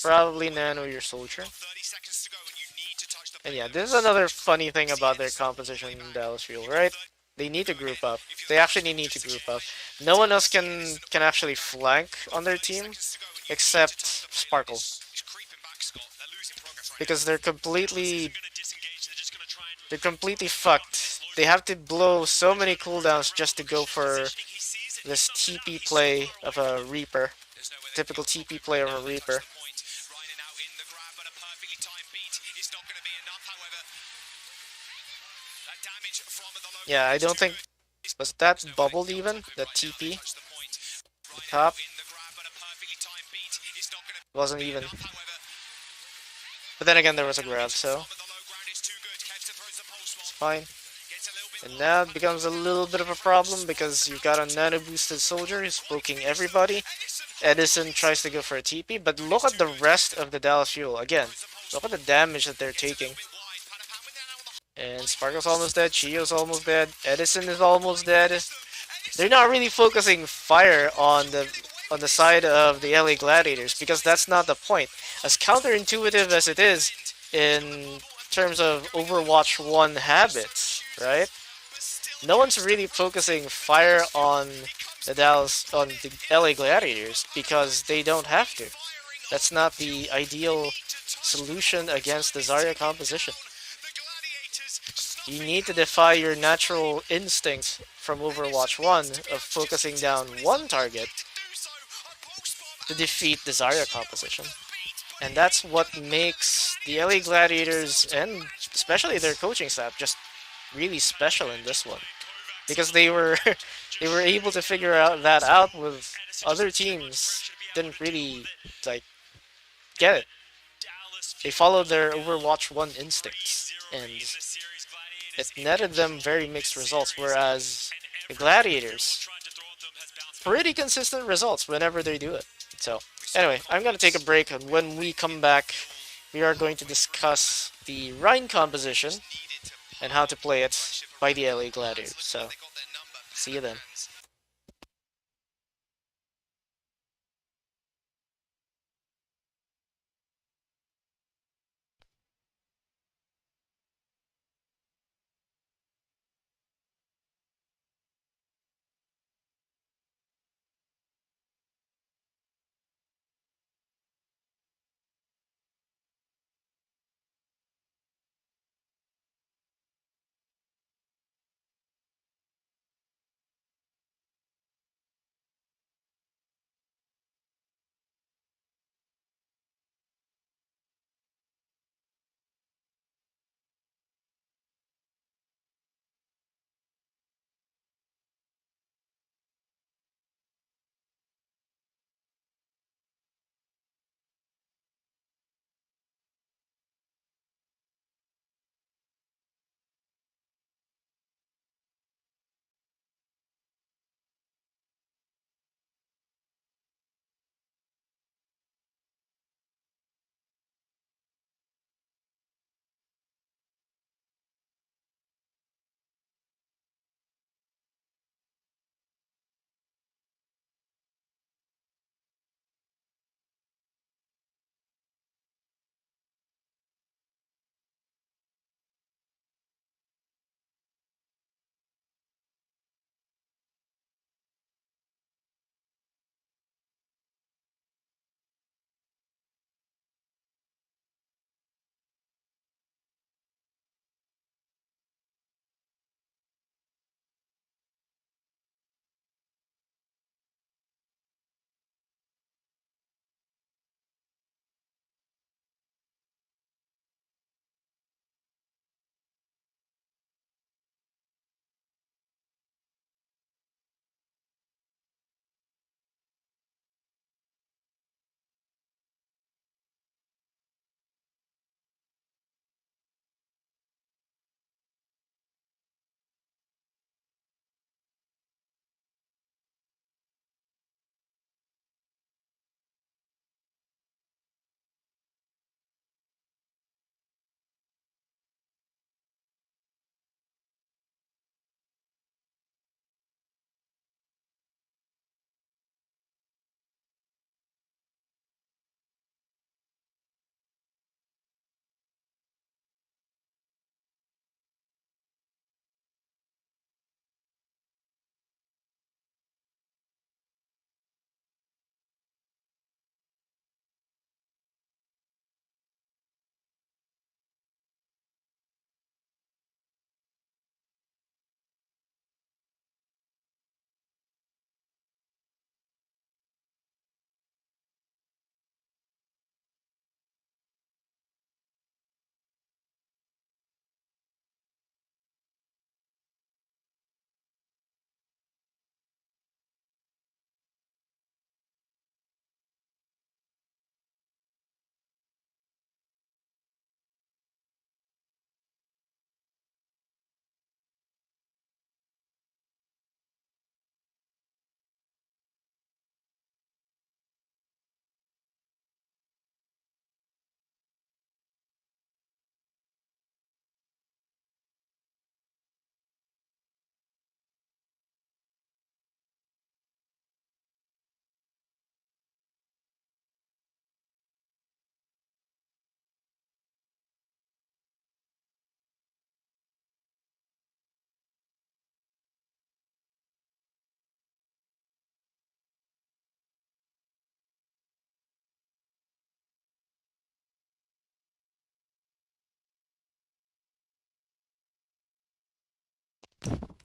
Probably nano your Soldier. And yeah, this is another funny thing about their composition in Dallas Fuel, right? They need to group up. They actually need to group up. No one else can actually flank on their team except Sparkle. Because they're completely fucked. They have to blow so many cooldowns just to go for this TP play of a Reaper. Typical TP play of a Reaper. Yeah, I don't think... Was that bubbled even? The TP? The top? Wasn't even. But then again, there was a grab, so... It's fine. And now it becomes a little bit of a problem because you've got a nano boosted soldier who's poking everybody. Edison tries to go for a TP, but look at the rest of the Dallas Fuel. Again, look at the damage that they're taking. And Sparkle's almost dead, Chio's almost dead, Edison is almost dead. They're not really focusing fire on the side of the LA Gladiators because that's not the point. As counterintuitive as it is in terms of Overwatch 1 habits, right? No one's really focusing fire on the LA Gladiators because they don't have to. That's not the ideal solution against the Zarya composition. You need to defy your natural instinct from Overwatch 1 of focusing down one target to defeat the Zarya composition. And that's what makes the LA Gladiators, and especially their coaching staff, just really special in this one. Because they were they were able to figure that out with other teams didn't really like get it. They followed their Overwatch 1 instincts, and it netted them very mixed results, whereas the Gladiators, pretty consistent results whenever they do it. So, anyway, I'm going to take a break, and when we come back, we are going to discuss the Rhine composition and how to play it by the LA Gladiators. So, see you then.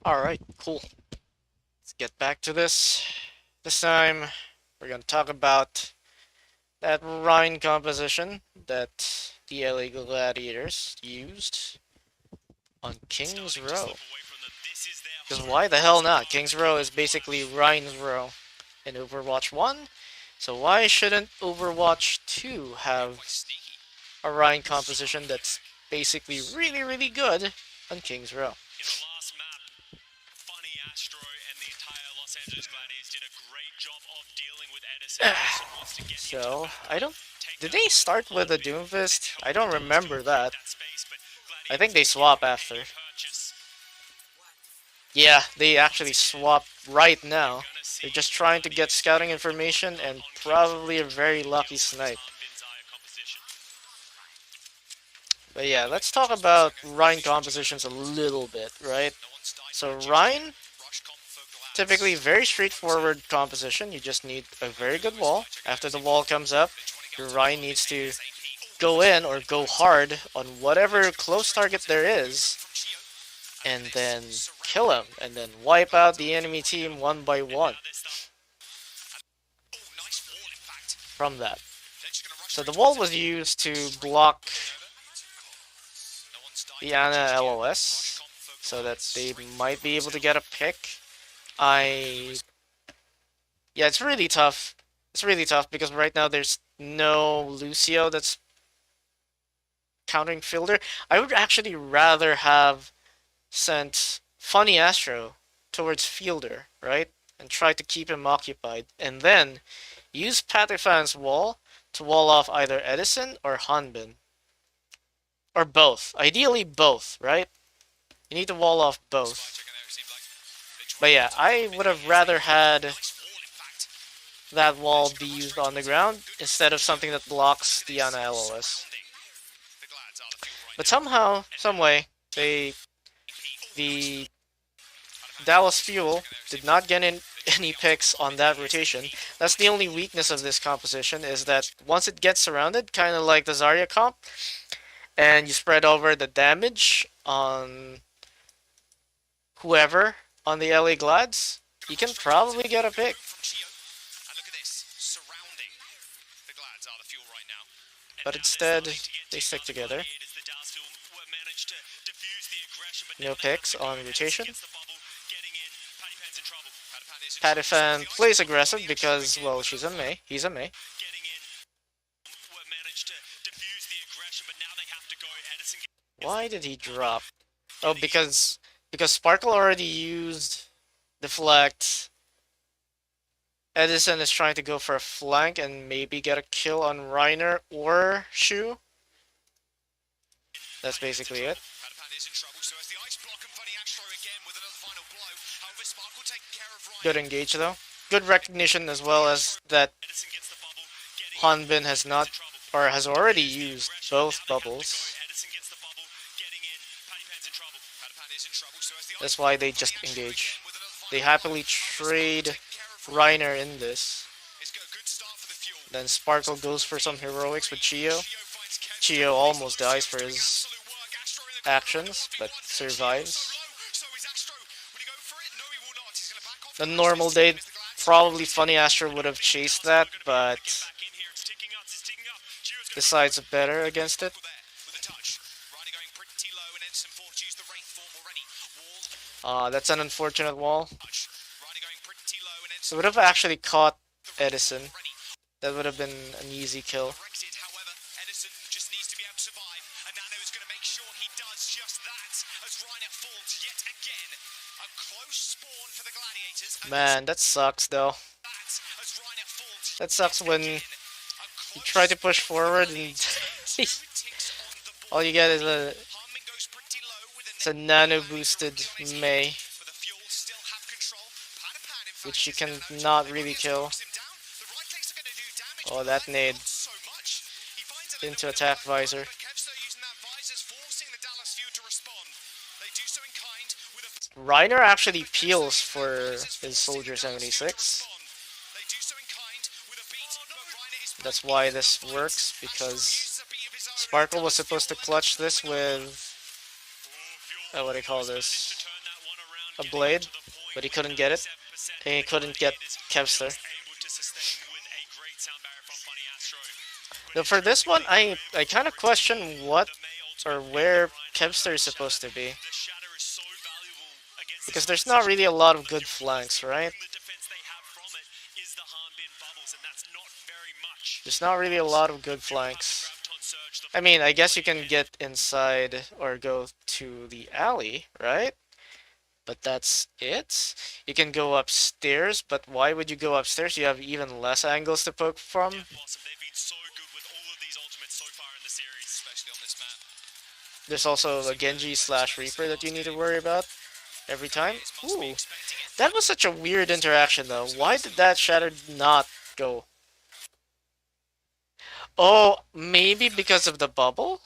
Alright, cool. Let's get back to this. This time, we're gonna talk about that Rhine composition that the LA Gladiators used on King's Row. Because why the hell not? King's Row is basically Rhine's Row in Overwatch 1. So why shouldn't Overwatch 2 have a Rhine composition that's basically really, really good on King's Row? In the last map, Funny Astro and the entire Los Angeles Gladiators did a great job of dealing with Edison. Edison wants to get into So, the I back, don't... take Did that they lead start a with little a bit, Doomfist? help I the don't Dogs remember create that. that space, but I think Gladiators they did swap get after. a purchase. Yeah, they actually swap right now. Gonna see They're just trying to get scouting information and probably a very lucky snipe. anti-Zarya composition. But yeah, let's talk about Rhine compositions a little bit, right? So Rhine, typically very straightforward composition. You just need a very good wall. After the wall comes up, your Rhine needs to go in or go hard on whatever close target there is, and then kill him, and then wipe out the enemy team one by one from that. So the wall was used to block the Ana LOS, so that they might be able to get a pick. Yeah, it's really tough. It's really tough because right now there's no Lucio that's countering Fielder. I would actually rather have sent Funny Astro towards Fielder, right? And try to keep him occupied. And then use Patifan's wall to wall off either Edison or Hanbin. Or both. Ideally both, right? You need to wall off both. But yeah, I would have rather had that wall be used on the ground instead of something that blocks the Ana LOS. But somehow, someway, the Dallas Fuel did not get in any picks on that rotation. That's the only weakness of this composition, is that once it gets surrounded, kind of like the Zarya comp, and you spread over the damage on whoever on the LA Glads, you can probably get a pick. But instead, they stick together. No picks on rotation. Patifan plays aggressive because, well, she's a Mei. He's a Mei. Why did he drop? Oh, because Sparkle already used Deflect. Edison is trying to go for a flank and maybe get a kill on Reiner or Shu. That's basically it. Good engage though. Good recognition as well as that Hanbin has not, or has already used both bubbles. That's why they just engage. They happily trade Reiner in this. Then Sparkle goes for some heroics with Chio. Chio almost dies for his actions, but survives. The normal day, probably Funny Astro would have chased that, but decides better against it. That's an unfortunate wall. So would have actually caught Edison. That would have been an easy kill. Man, that sucks though. That sucks when you try to push forward and all you get is a nano boosted Mei, which you can not really kill. Oh, that nade into attack visor. Reiner actually peels for his Soldier 76. That's why this works, because Sparkle was supposed to clutch this with, what do you call this? a getting on blade, to the point but he with couldn't get it, 97% and for he the couldn't get Gladiators, Kevster. just able to sustain with a great sound barrier from Funny Astro. But Now for this one, interestingly, I going kind of for retain question what the May or ultimate and the where Reinhardt Kevster is Shatter. supposed to be, The Shatter is so valuable against this because there's not composition, really a lot of but good curiously, flanks, the right? only defense they have from it is the Harnbin bubbles, and that's not very much. There's not really a But lot of the good Fuel have the flanks. Graviton Surge, the I mean, I Flame guess you Blade can again. get inside or go to the alley, right? But that's it. You can go upstairs, but why would you go upstairs? You have even less angles to poke from. Death Blossom, they've been so good with all of these ultimates so far in the series. Especially on this map. There's also a Genji slash Reaper that you need to worry about every time. Ooh, that was such a weird interaction though. Why did that Shatter not go? Oh, maybe because of the bubble?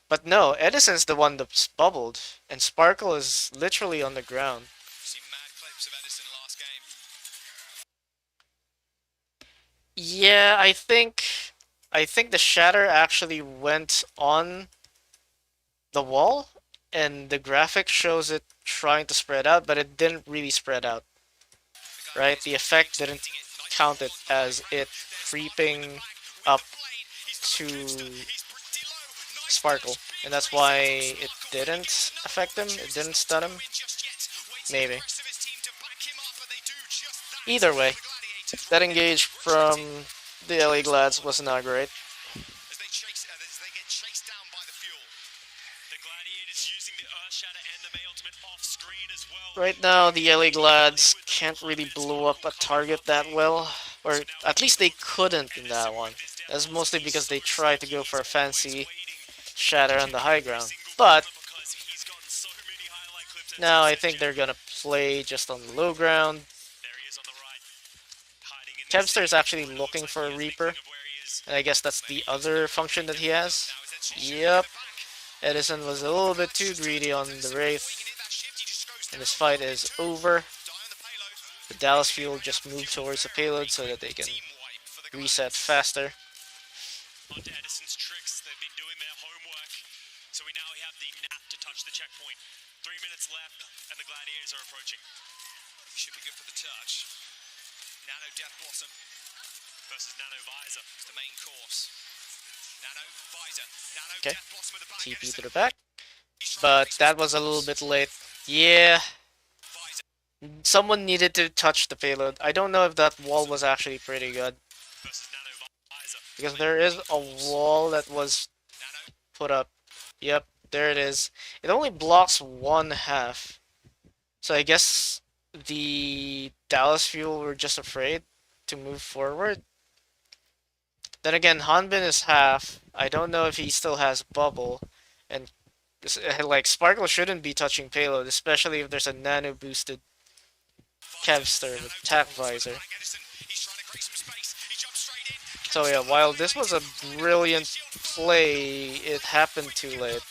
But no, Edison's the one that's bubbled, and Sparkle is literally on the ground. See mad clips of Edison last game. Yeah, I think the Shatter actually went on the wall, and the graphic shows it trying to spread out, but it didn't really spread out, right? The effect didn't count it as it creeping up to Sparkle, and that's why it didn't affect him, it didn't stun him, maybe. Either way, that engage from the LA Glads was not great. As they get chased down by the fuel. The Gladiators using the Earth Shatter and the May Ultimate off screen as well. Right now, the LA Glads can't really blow up a target that well, or at least they couldn't in that one. That's mostly because they tried to go for a fancy Shatter on the high ground. But now I think they're gonna play just on the low ground. Kevster is actually looking for a Reaper, and I guess that's the other function that he has. Yep, Edison was a little bit too greedy on the Wraith, and this fight is over. The Dallas Fuel just moved towards the payload so that they can reset faster. Onto Edison's tricks, they've been doing their homework. So we now have the nap to touch the checkpoint. 3 minutes left, and the Gladiators are approaching. Should be good for the touch. Nano Death Blossom versus Nano Visor. It's the main course. Nano Visor. Nano Okay, Death Blossom at the back. TP to the back, but that was a little bit late. Yeah, someone needed to touch the payload. I don't know if that wall was actually pretty good, because there is a wall that was put up. Yep, there it is. It only blocks one half. So I guess the Dallas Fuel were just afraid to move forward. Then again, Hanbin is half. I don't know if he still has bubble, and like Sparkle shouldn't be touching payload, especially if there's a nano boosted Kevster with Tac Visor. So yeah, while this was a brilliant play, it happened too late.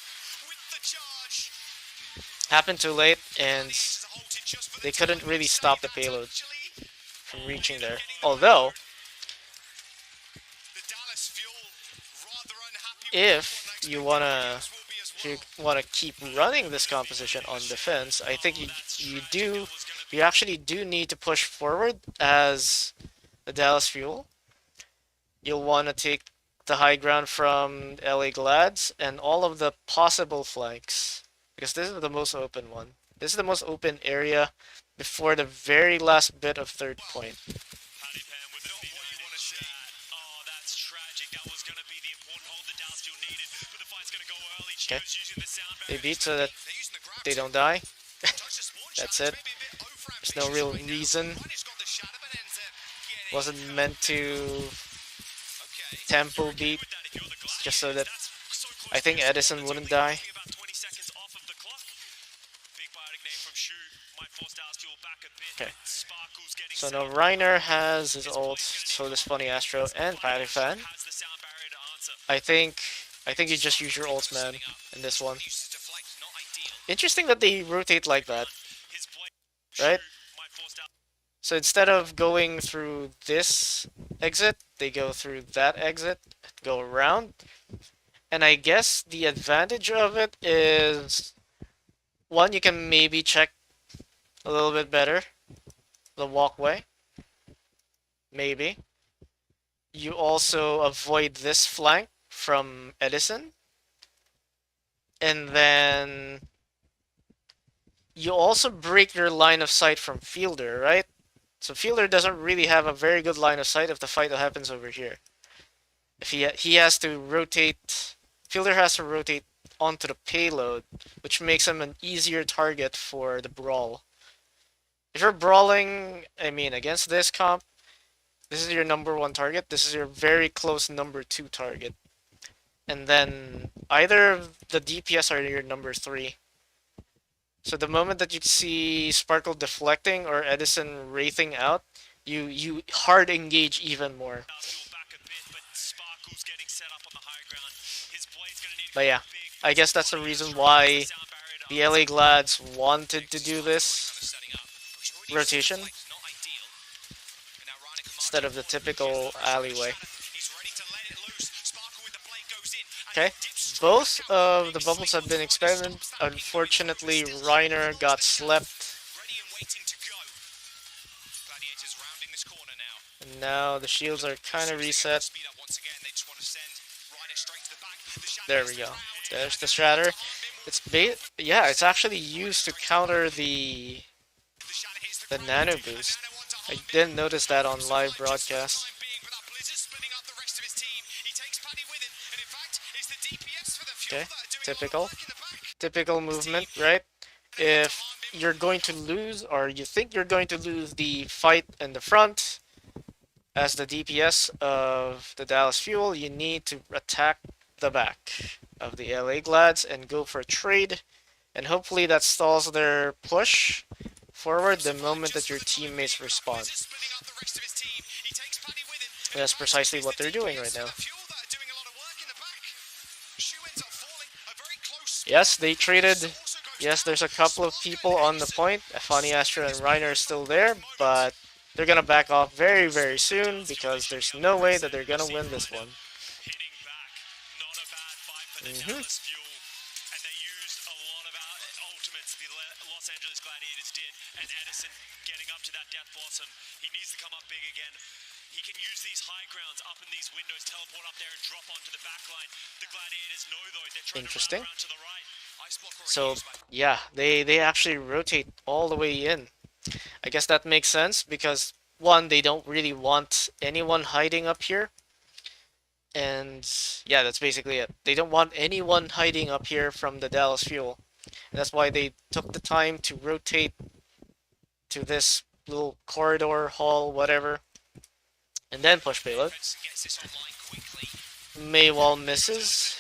Happened too late, and they couldn't really stop the payload from reaching there. Although, if you wanna keep running this composition on defense, I think you actually do need to push forward as the Dallas Fuel. You'll want to take the high ground from LA Glads and all of the possible flanks, because this is the most open one. This is the most open area before the very last bit of third point. Okay, they beat so that they don't die. That's it. There's no real reason. Wasn't meant to tempo beat, just so that I think Edison wouldn't die. Okay. So now Reiner has his ult, so does Funny Astro and Patty I think you just use your ult, man, in this one. Interesting that they rotate like that, right? So instead of going through this exit, they go through that exit, go around. And I guess the advantage of it is, one, you can maybe check a little bit better. The walkway, maybe. You also avoid this flank from Edison. And then you also break your line of sight from Fielder, right? So Fielder doesn't really have a very good line of sight if the fight happens over here. If he has to rotate, Fielder has to rotate onto the payload, which makes him an easier target for the brawl. If you're brawling, I mean, against this comp, this is your number one target. This is your very close number two target. And then either the DPS are your number three. So the moment that you see Sparkle deflecting or Edison wraithing out, you hard engage even more. But yeah, I guess that's the reason why the LA Glads wanted to do this rotation instead of the typical alleyway. Okay, both of the bubbles have been experimented. Unfortunately, Reinhardt got slept. And now the shields are kind of reset. There we go. There's the Shatter. Yeah, it's actually used to counter the nano boost. I didn't notice that on live broadcast. Okay, typical. Typical movement, right? If you're going to lose, or you think you're going to lose the fight in the front, as the DPS of the Dallas Fuel, you need to attack the back of the LA Glads and go for a trade, and hopefully that stalls their push forward the moment that your teammates respond. And that's precisely what they're doing right now. Yes, they traded. Yes, there's a couple of people on the point. Funny Astra and Reiner are still there, but they're gonna back off very, very soon because there's no way that they're gonna win this one. Mm-hmm. And they used a lot of ultimates, the Los Angeles Gladiators did, and Edison getting up to that Death Blossom. He needs to come up big again. He can use these high grounds up in these windows, teleport up there and drop onto the back line. The Gladiators know though, they're trying to run around to the right. So, yeah, they actually rotate all the way in. I guess that makes sense because, one, they don't really want anyone hiding up here. And yeah, that's basically it. They don't want anyone hiding up here from the Dallas Fuel. And that's why they took the time to rotate to this little corridor, hall, whatever. And then push payload. Maywall misses.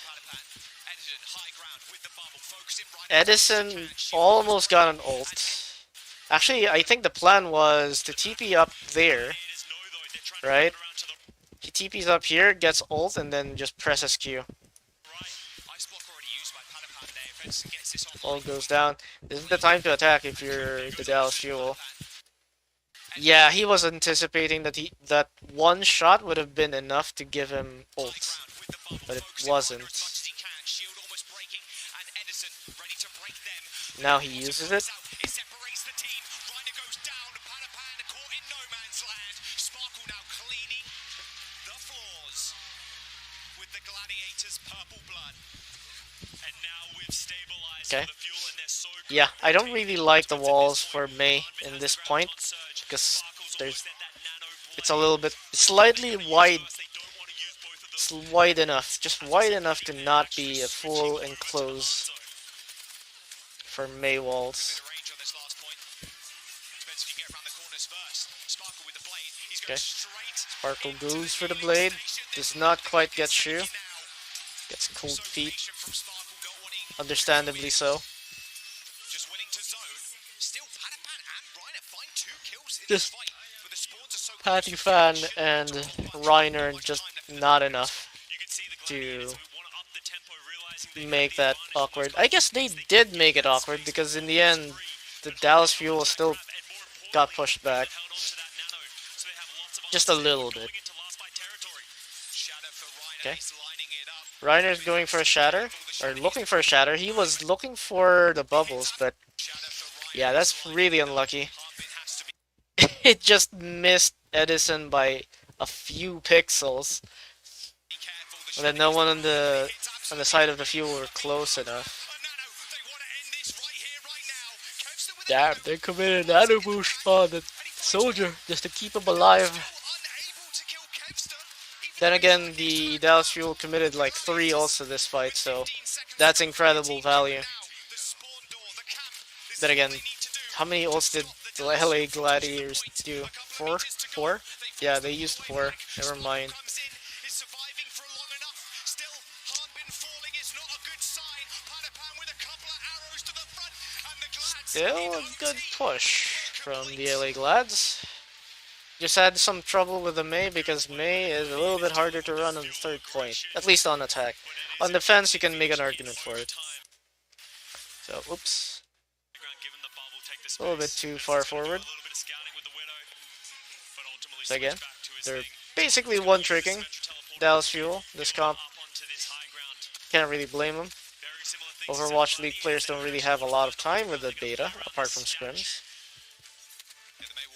Edison almost got an ult. Actually, I think the plan was to TP up there, right? He TPs up here, gets ult, and then just presses Q. All goes down. This is the time to attack if you're the Dallas Fuel. Yeah, he was anticipating that that one shot would have been enough to give him ult, but it wasn't. Now he uses it. Okay. Yeah, I don't really like the walls for Mei in this point because it's a little bit slightly wide. It's wide enough, just wide enough to not be a full enclose for Mei walls. Okay. Sparkle goes for the blade. Does not quite get Shu. Gets cold feet. Understandably so. Just Patty Fan and Reiner just not enough to make that awkward. I guess they did make it awkward because in the end, the Dallas Fuel still got pushed back. Just a little bit. Okay. Reiner's going for a shatter, or looking for a shatter. He was looking for the bubbles, but Yeah, that's really unlucky. It just missed Edison by a few pixels. And then no one on the side of the fuel were close enough. Damn, they committed an nano boost on the soldier just to keep him alive. Then again, the Dallas Fuel committed like 3 ults this fight, so that's incredible value. Then again, how many ults did the LA Gladiators do? 4? 4? Yeah, they used 4. Never mind. Still a good push from the LA Glads. Just had some trouble with the Mei because Mei is a little bit harder to run on the third point, at least on attack. On defense, you can make an argument for it. So, oops. A little bit too far forward. So again, they're basically one-tricking Dallas Fuel. This comp, can't really blame them. Overwatch League players don't really have a lot of time with the beta, apart from scrims.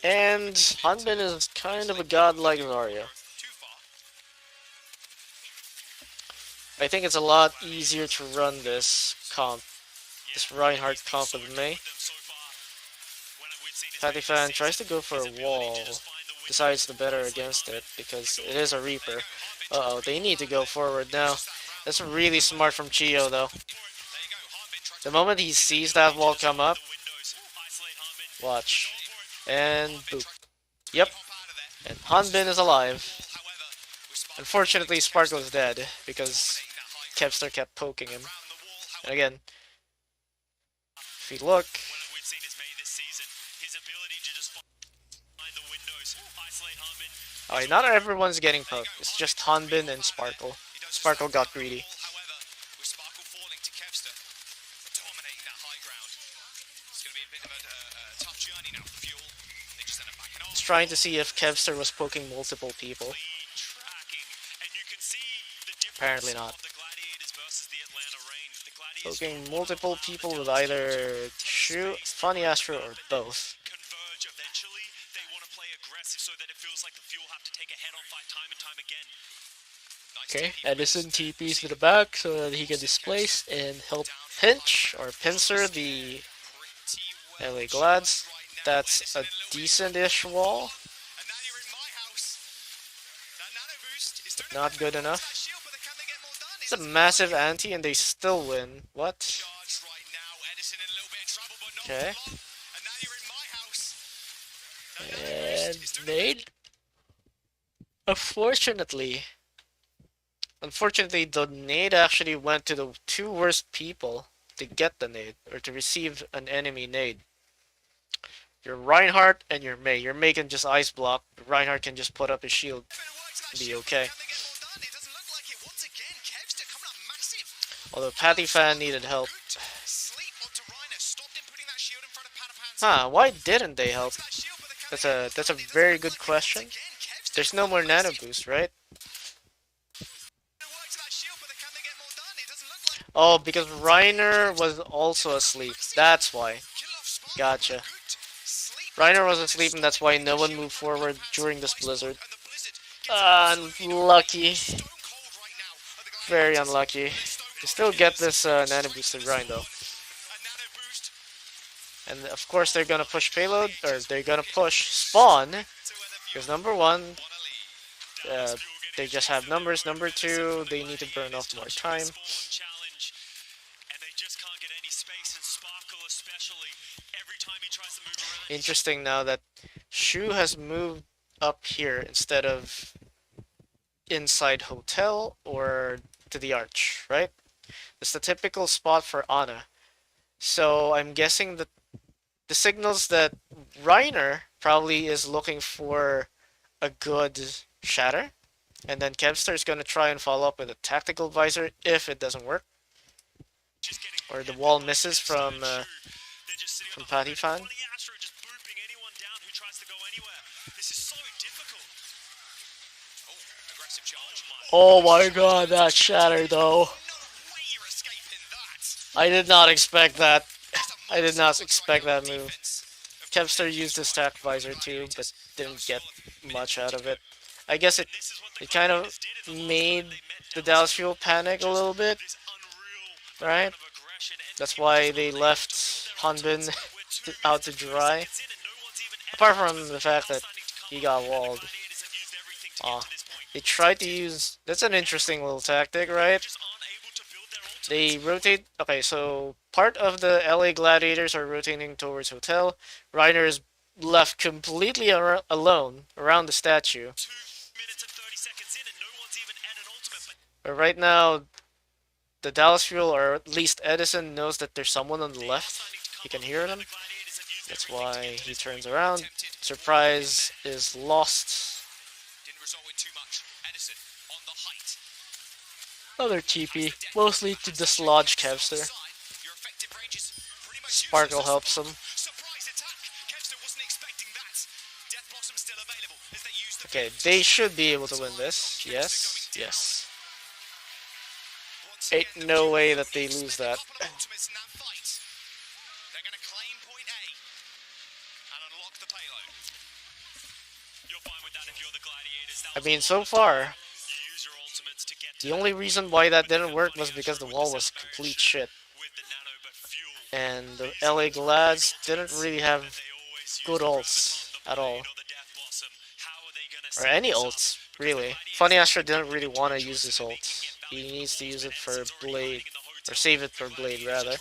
And Hanbin is kind of a god like Zarya. I think it's a lot easier to run this comp, this Reinhardt comp with Mei. Patty Fan tries to go for a wall, decides to better against it because it is a Reaper. Uh-oh, they need to go forward now. That's really smart from Chio though. The moment he sees that wall come up, watch. And boop. Yep. And Hanbin is alive. Unfortunately, Sparkle is dead because Kevster kept poking him. And again, if you look, alright, not everyone's getting poked. It's just Hanbin and Sparkle. Sparkle got greedy. He's trying to see if Kevster was poking multiple people. Apparently not. Poking multiple people with either Shu, Funny Astro, or both. Okay, Edison TPs to the back so that he can displace and help pinch or pincer the LA Glads. That's a decent-ish wall. Not good enough. It's a massive anti and they still win. What? Okay. And nade. Unfortunately, the nade actually went to the 2 worst people to get the nade, or to receive an enemy nade. Your Reinhardt and your Mei. Your Mei can just ice block, Reinhardt can just put up his shield and be okay. Although Patty Fan needed help. Huh, why didn't they help? That's a very good question. There's no more nano boost, right? Oh, because Reiner was also asleep. That's why. Gotcha. Reiner was asleep and that's why no one moved forward during this blizzard. Unlucky. Very unlucky. You still get this nano boosted grind though. And of course they're gonna push payload, or they're gonna push spawn. Because number 1, they just have numbers. Number 2, they need to burn off more time. Interesting now that Shu has moved up here instead of inside hotel or to the arch, right? It's the typical spot for Ana. So I'm guessing that the signals that Reiner probably is looking for a good shatter, and then Kevster is going to try and follow up with a tactical visor if it doesn't work, or the wall misses from Patty Fan. Oh my god, that shatter though. I did not expect that. I did not expect that move. Kevster used his stack visor too, but didn't get much out of it. I guess it kind of made the Dallas Fuel panic a little bit, right? That's why they left Hanbin out to dry. Apart from the fact that he got walled. Uh, they tried to use... That's an interesting little tactic, right? They rotate... Okay, so part of the LA Gladiators are rotating towards Hotel. Reiner is left completely alone around the statue. But right now, the Dallas Fuel, or at least Edison, knows that there's someone on the left. He can hear them. That's why he turns around. Surprise is lost. Another TP, mostly to dislodge Kevster. Sparkle helps him. Okay, they should be able to win this. Yes, yes. Ain't no way that they lose that. I mean, so far, the only reason why that didn't work was because the wall was complete shit. And the LA Glads didn't really have good ults at all. Or any ults, really. Funny Astro didn't really want to use his ult. He needs to use it for Blade, or save it for Blade, rather.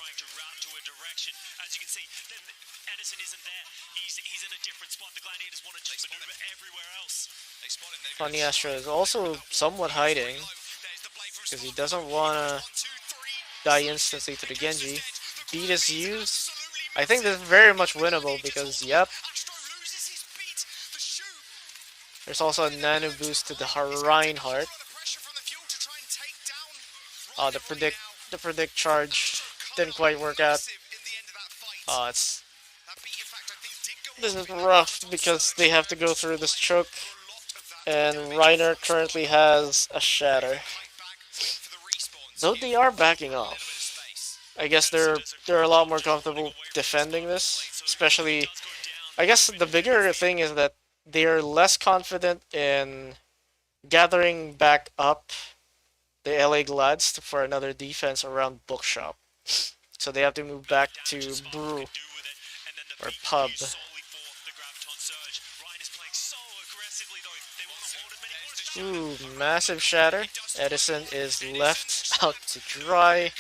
Funny Astro is also somewhat hiding, because he doesn't want to die instantly to the Genji. Beat is used. I think this is very much winnable because, yep. There's also a nano boost to the Reinhardt. Oh, the predict charge didn't quite work out. Oh, this is rough because they have to go through this choke, and Reiner currently has a shatter. Though they are backing off. I guess they're a lot more comfortable defending this, especially. I guess the bigger thing is that they are less confident in gathering back up the LA Glads for another defense around Bookshop. So they have to move back to Brew or Pub. Ooh, massive shatter. Edison is left out to dry.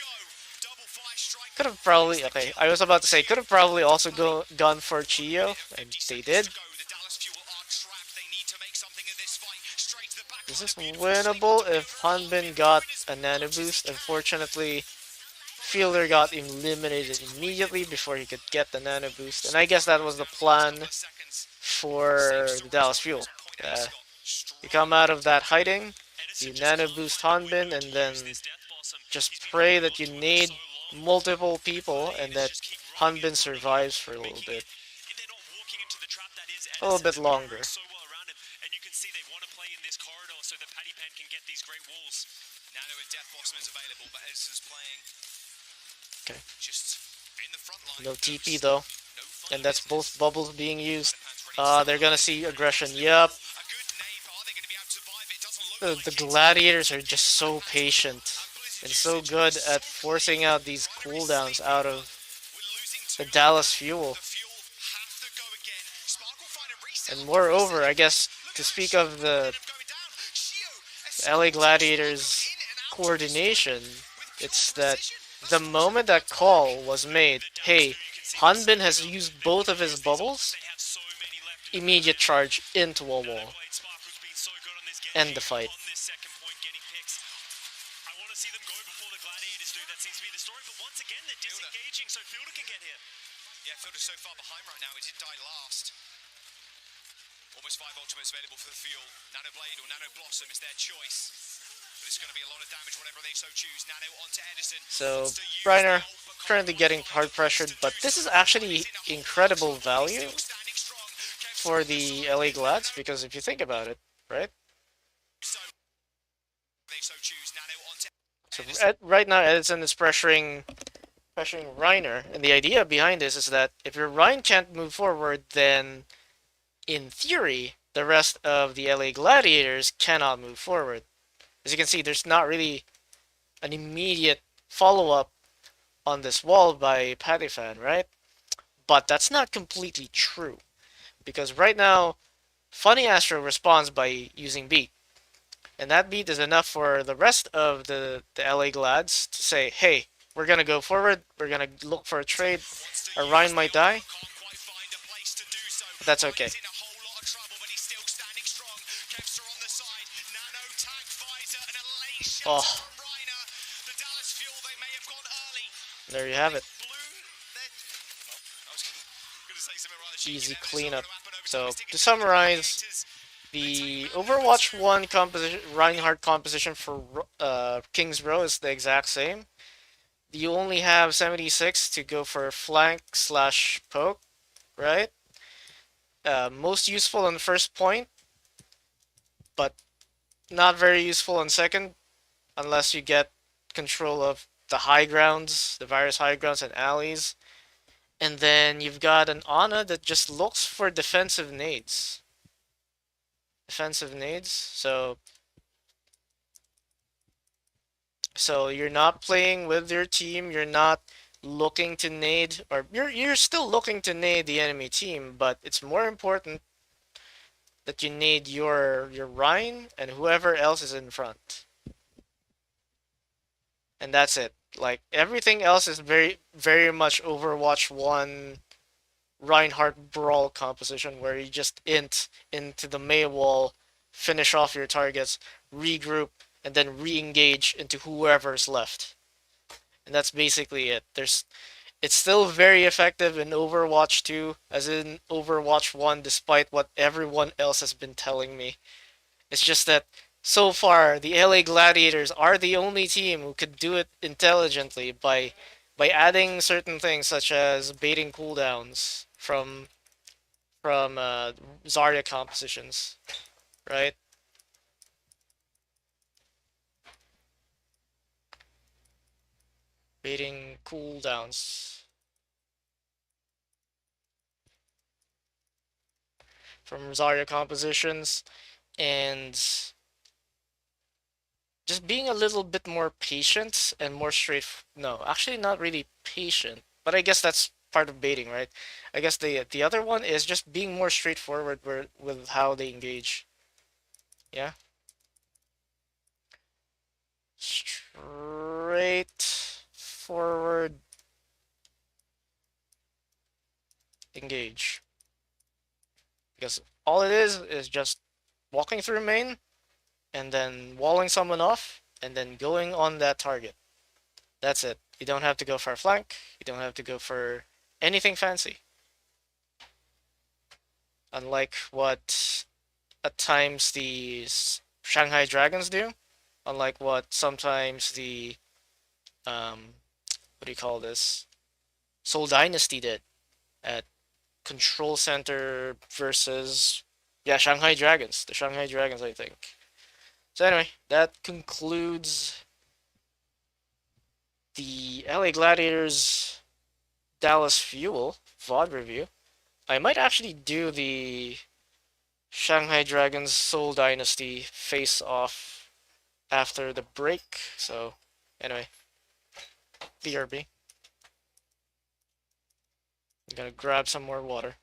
Could have probably, okay, I was about to say, could have probably also gone for Chio, and they did. This is winnable if Hanbin got a nano boost. Unfortunately, Fielder got eliminated immediately before he could get the nano boost, and I guess that was the plan for the Dallas Fuel. You come out of that hiding, you nano boost Hanbin, and then just pray that you need multiple people and that Hanbin survives for a little bit. A little bit longer. Okay. No TP though. And that's both bubbles being used. They're gonna see aggression. Yup. The Gladiators are just so patient and so good at forcing out these cooldowns out of the Dallas Fuel. And moreover, I guess, to speak of the LA Gladiators coordination, it's that the moment that call was made, hey, Hanbin has used both of his bubbles, immediate charge into a wall. End the fight. Yeah, Fielder's so far behind right now, he did die last. Almost 5 ultimates available for the Fuel. Nano Blade or Nano Blossom is their choice. But it's going to be a lot of damage whenever they so choose. Nano onto Edison. So, Reiner currently getting hard pressured, but this is actually incredible value for the LA Glads, because if you think about it, right? So right now Edison is pressuring pressuring Reiner. And the idea behind this is that if your Rein can't move forward, then in theory, the rest of the LA Gladiators cannot move forward. As you can see, there's not really an immediate follow-up on this wall by Patifan, right? But that's not completely true. Because right now, Funny Astro responds by using beat. And that beat is enough for the rest of the LA Glads to say, hey, we're gonna go forward, we're gonna look for a trade. Our Ryan might die, but that's okay. Oh, there you have it. Easy cleanup. So, to summarize, the Overwatch 1 composition, Reinhardt composition for King's Row is the exact same. You only have 76 to go for flank slash poke, right? Most useful on the first point, but not very useful on second, unless you get control of the high grounds, the various high grounds and alleys. And then you've got an Ana that just looks for defensive nades. Defensive nades, so you're not playing with your team, you're not looking to nade, or you're still looking to nade the enemy team, but it's more important that you nade your Rhine and whoever else is in front. And that's it. Like everything else is very much Overwatch 1 Reinhardt brawl composition where you just int into the May wall, finish off your targets, regroup, and then re-engage into whoever's left. And that's basically it. It's still very effective in Overwatch 2, as in Overwatch 1, despite what everyone else has been telling me. It's just that so far, the LA Gladiators are the only team who could do it intelligently by adding certain things such as baiting cooldowns from Zarya compositions, right? Baiting cooldowns from Zarya compositions and just being a little bit more patient and more straight. No, actually, not really patient, but I guess that's part of baiting, right? I guess the other one is just being more straightforward with how they engage. Yeah, straight forward engage. Because all it is just walking through main and then walling someone off and then going on that target. That's it. You don't have to go for a flank. You don't have to go for anything fancy. Unlike what at times the Shanghai Dragons do. Unlike what sometimes the what do you call this? Seoul Dynasty did at Control Center versus Shanghai Dragons. The Shanghai Dragons, I think. So anyway, that concludes the LA Gladiators Dallas Fuel VOD review. I might actually do the Shanghai Dragons Seoul Dynasty face off after the break. So anyway, BRB. I'm gonna grab some more water.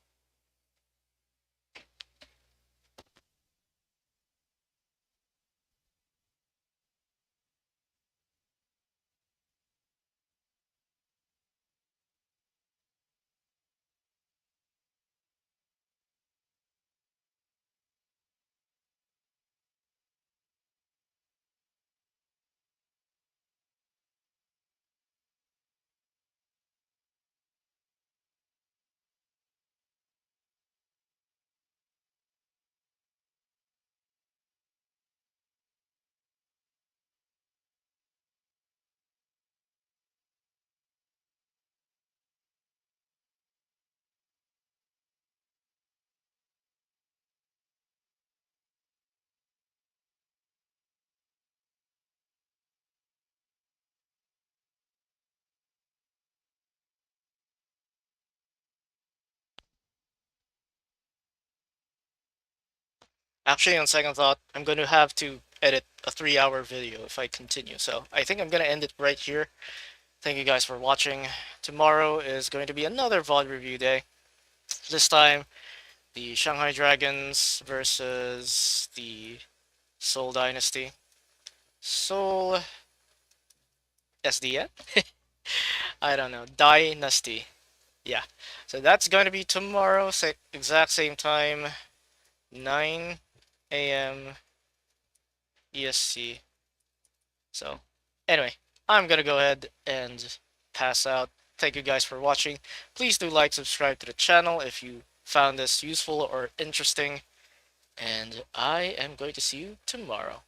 Actually, on second thought, I'm going to have to edit a 3-hour video if I continue. So I think I'm going to end it right here. Thank you guys for watching. Tomorrow is going to be another VOD review day. This time, the Shanghai Dragons versus the Seoul Dynasty. Seoul SDN? I don't know. Dynasty. Yeah. So that's going to be tomorrow, exact same time, 9 a.m. EST. So, anyway, I'm gonna go ahead and pass out. Thank you guys for watching. Please do like, subscribe to the channel if you found this useful or interesting. And I am going to see you tomorrow.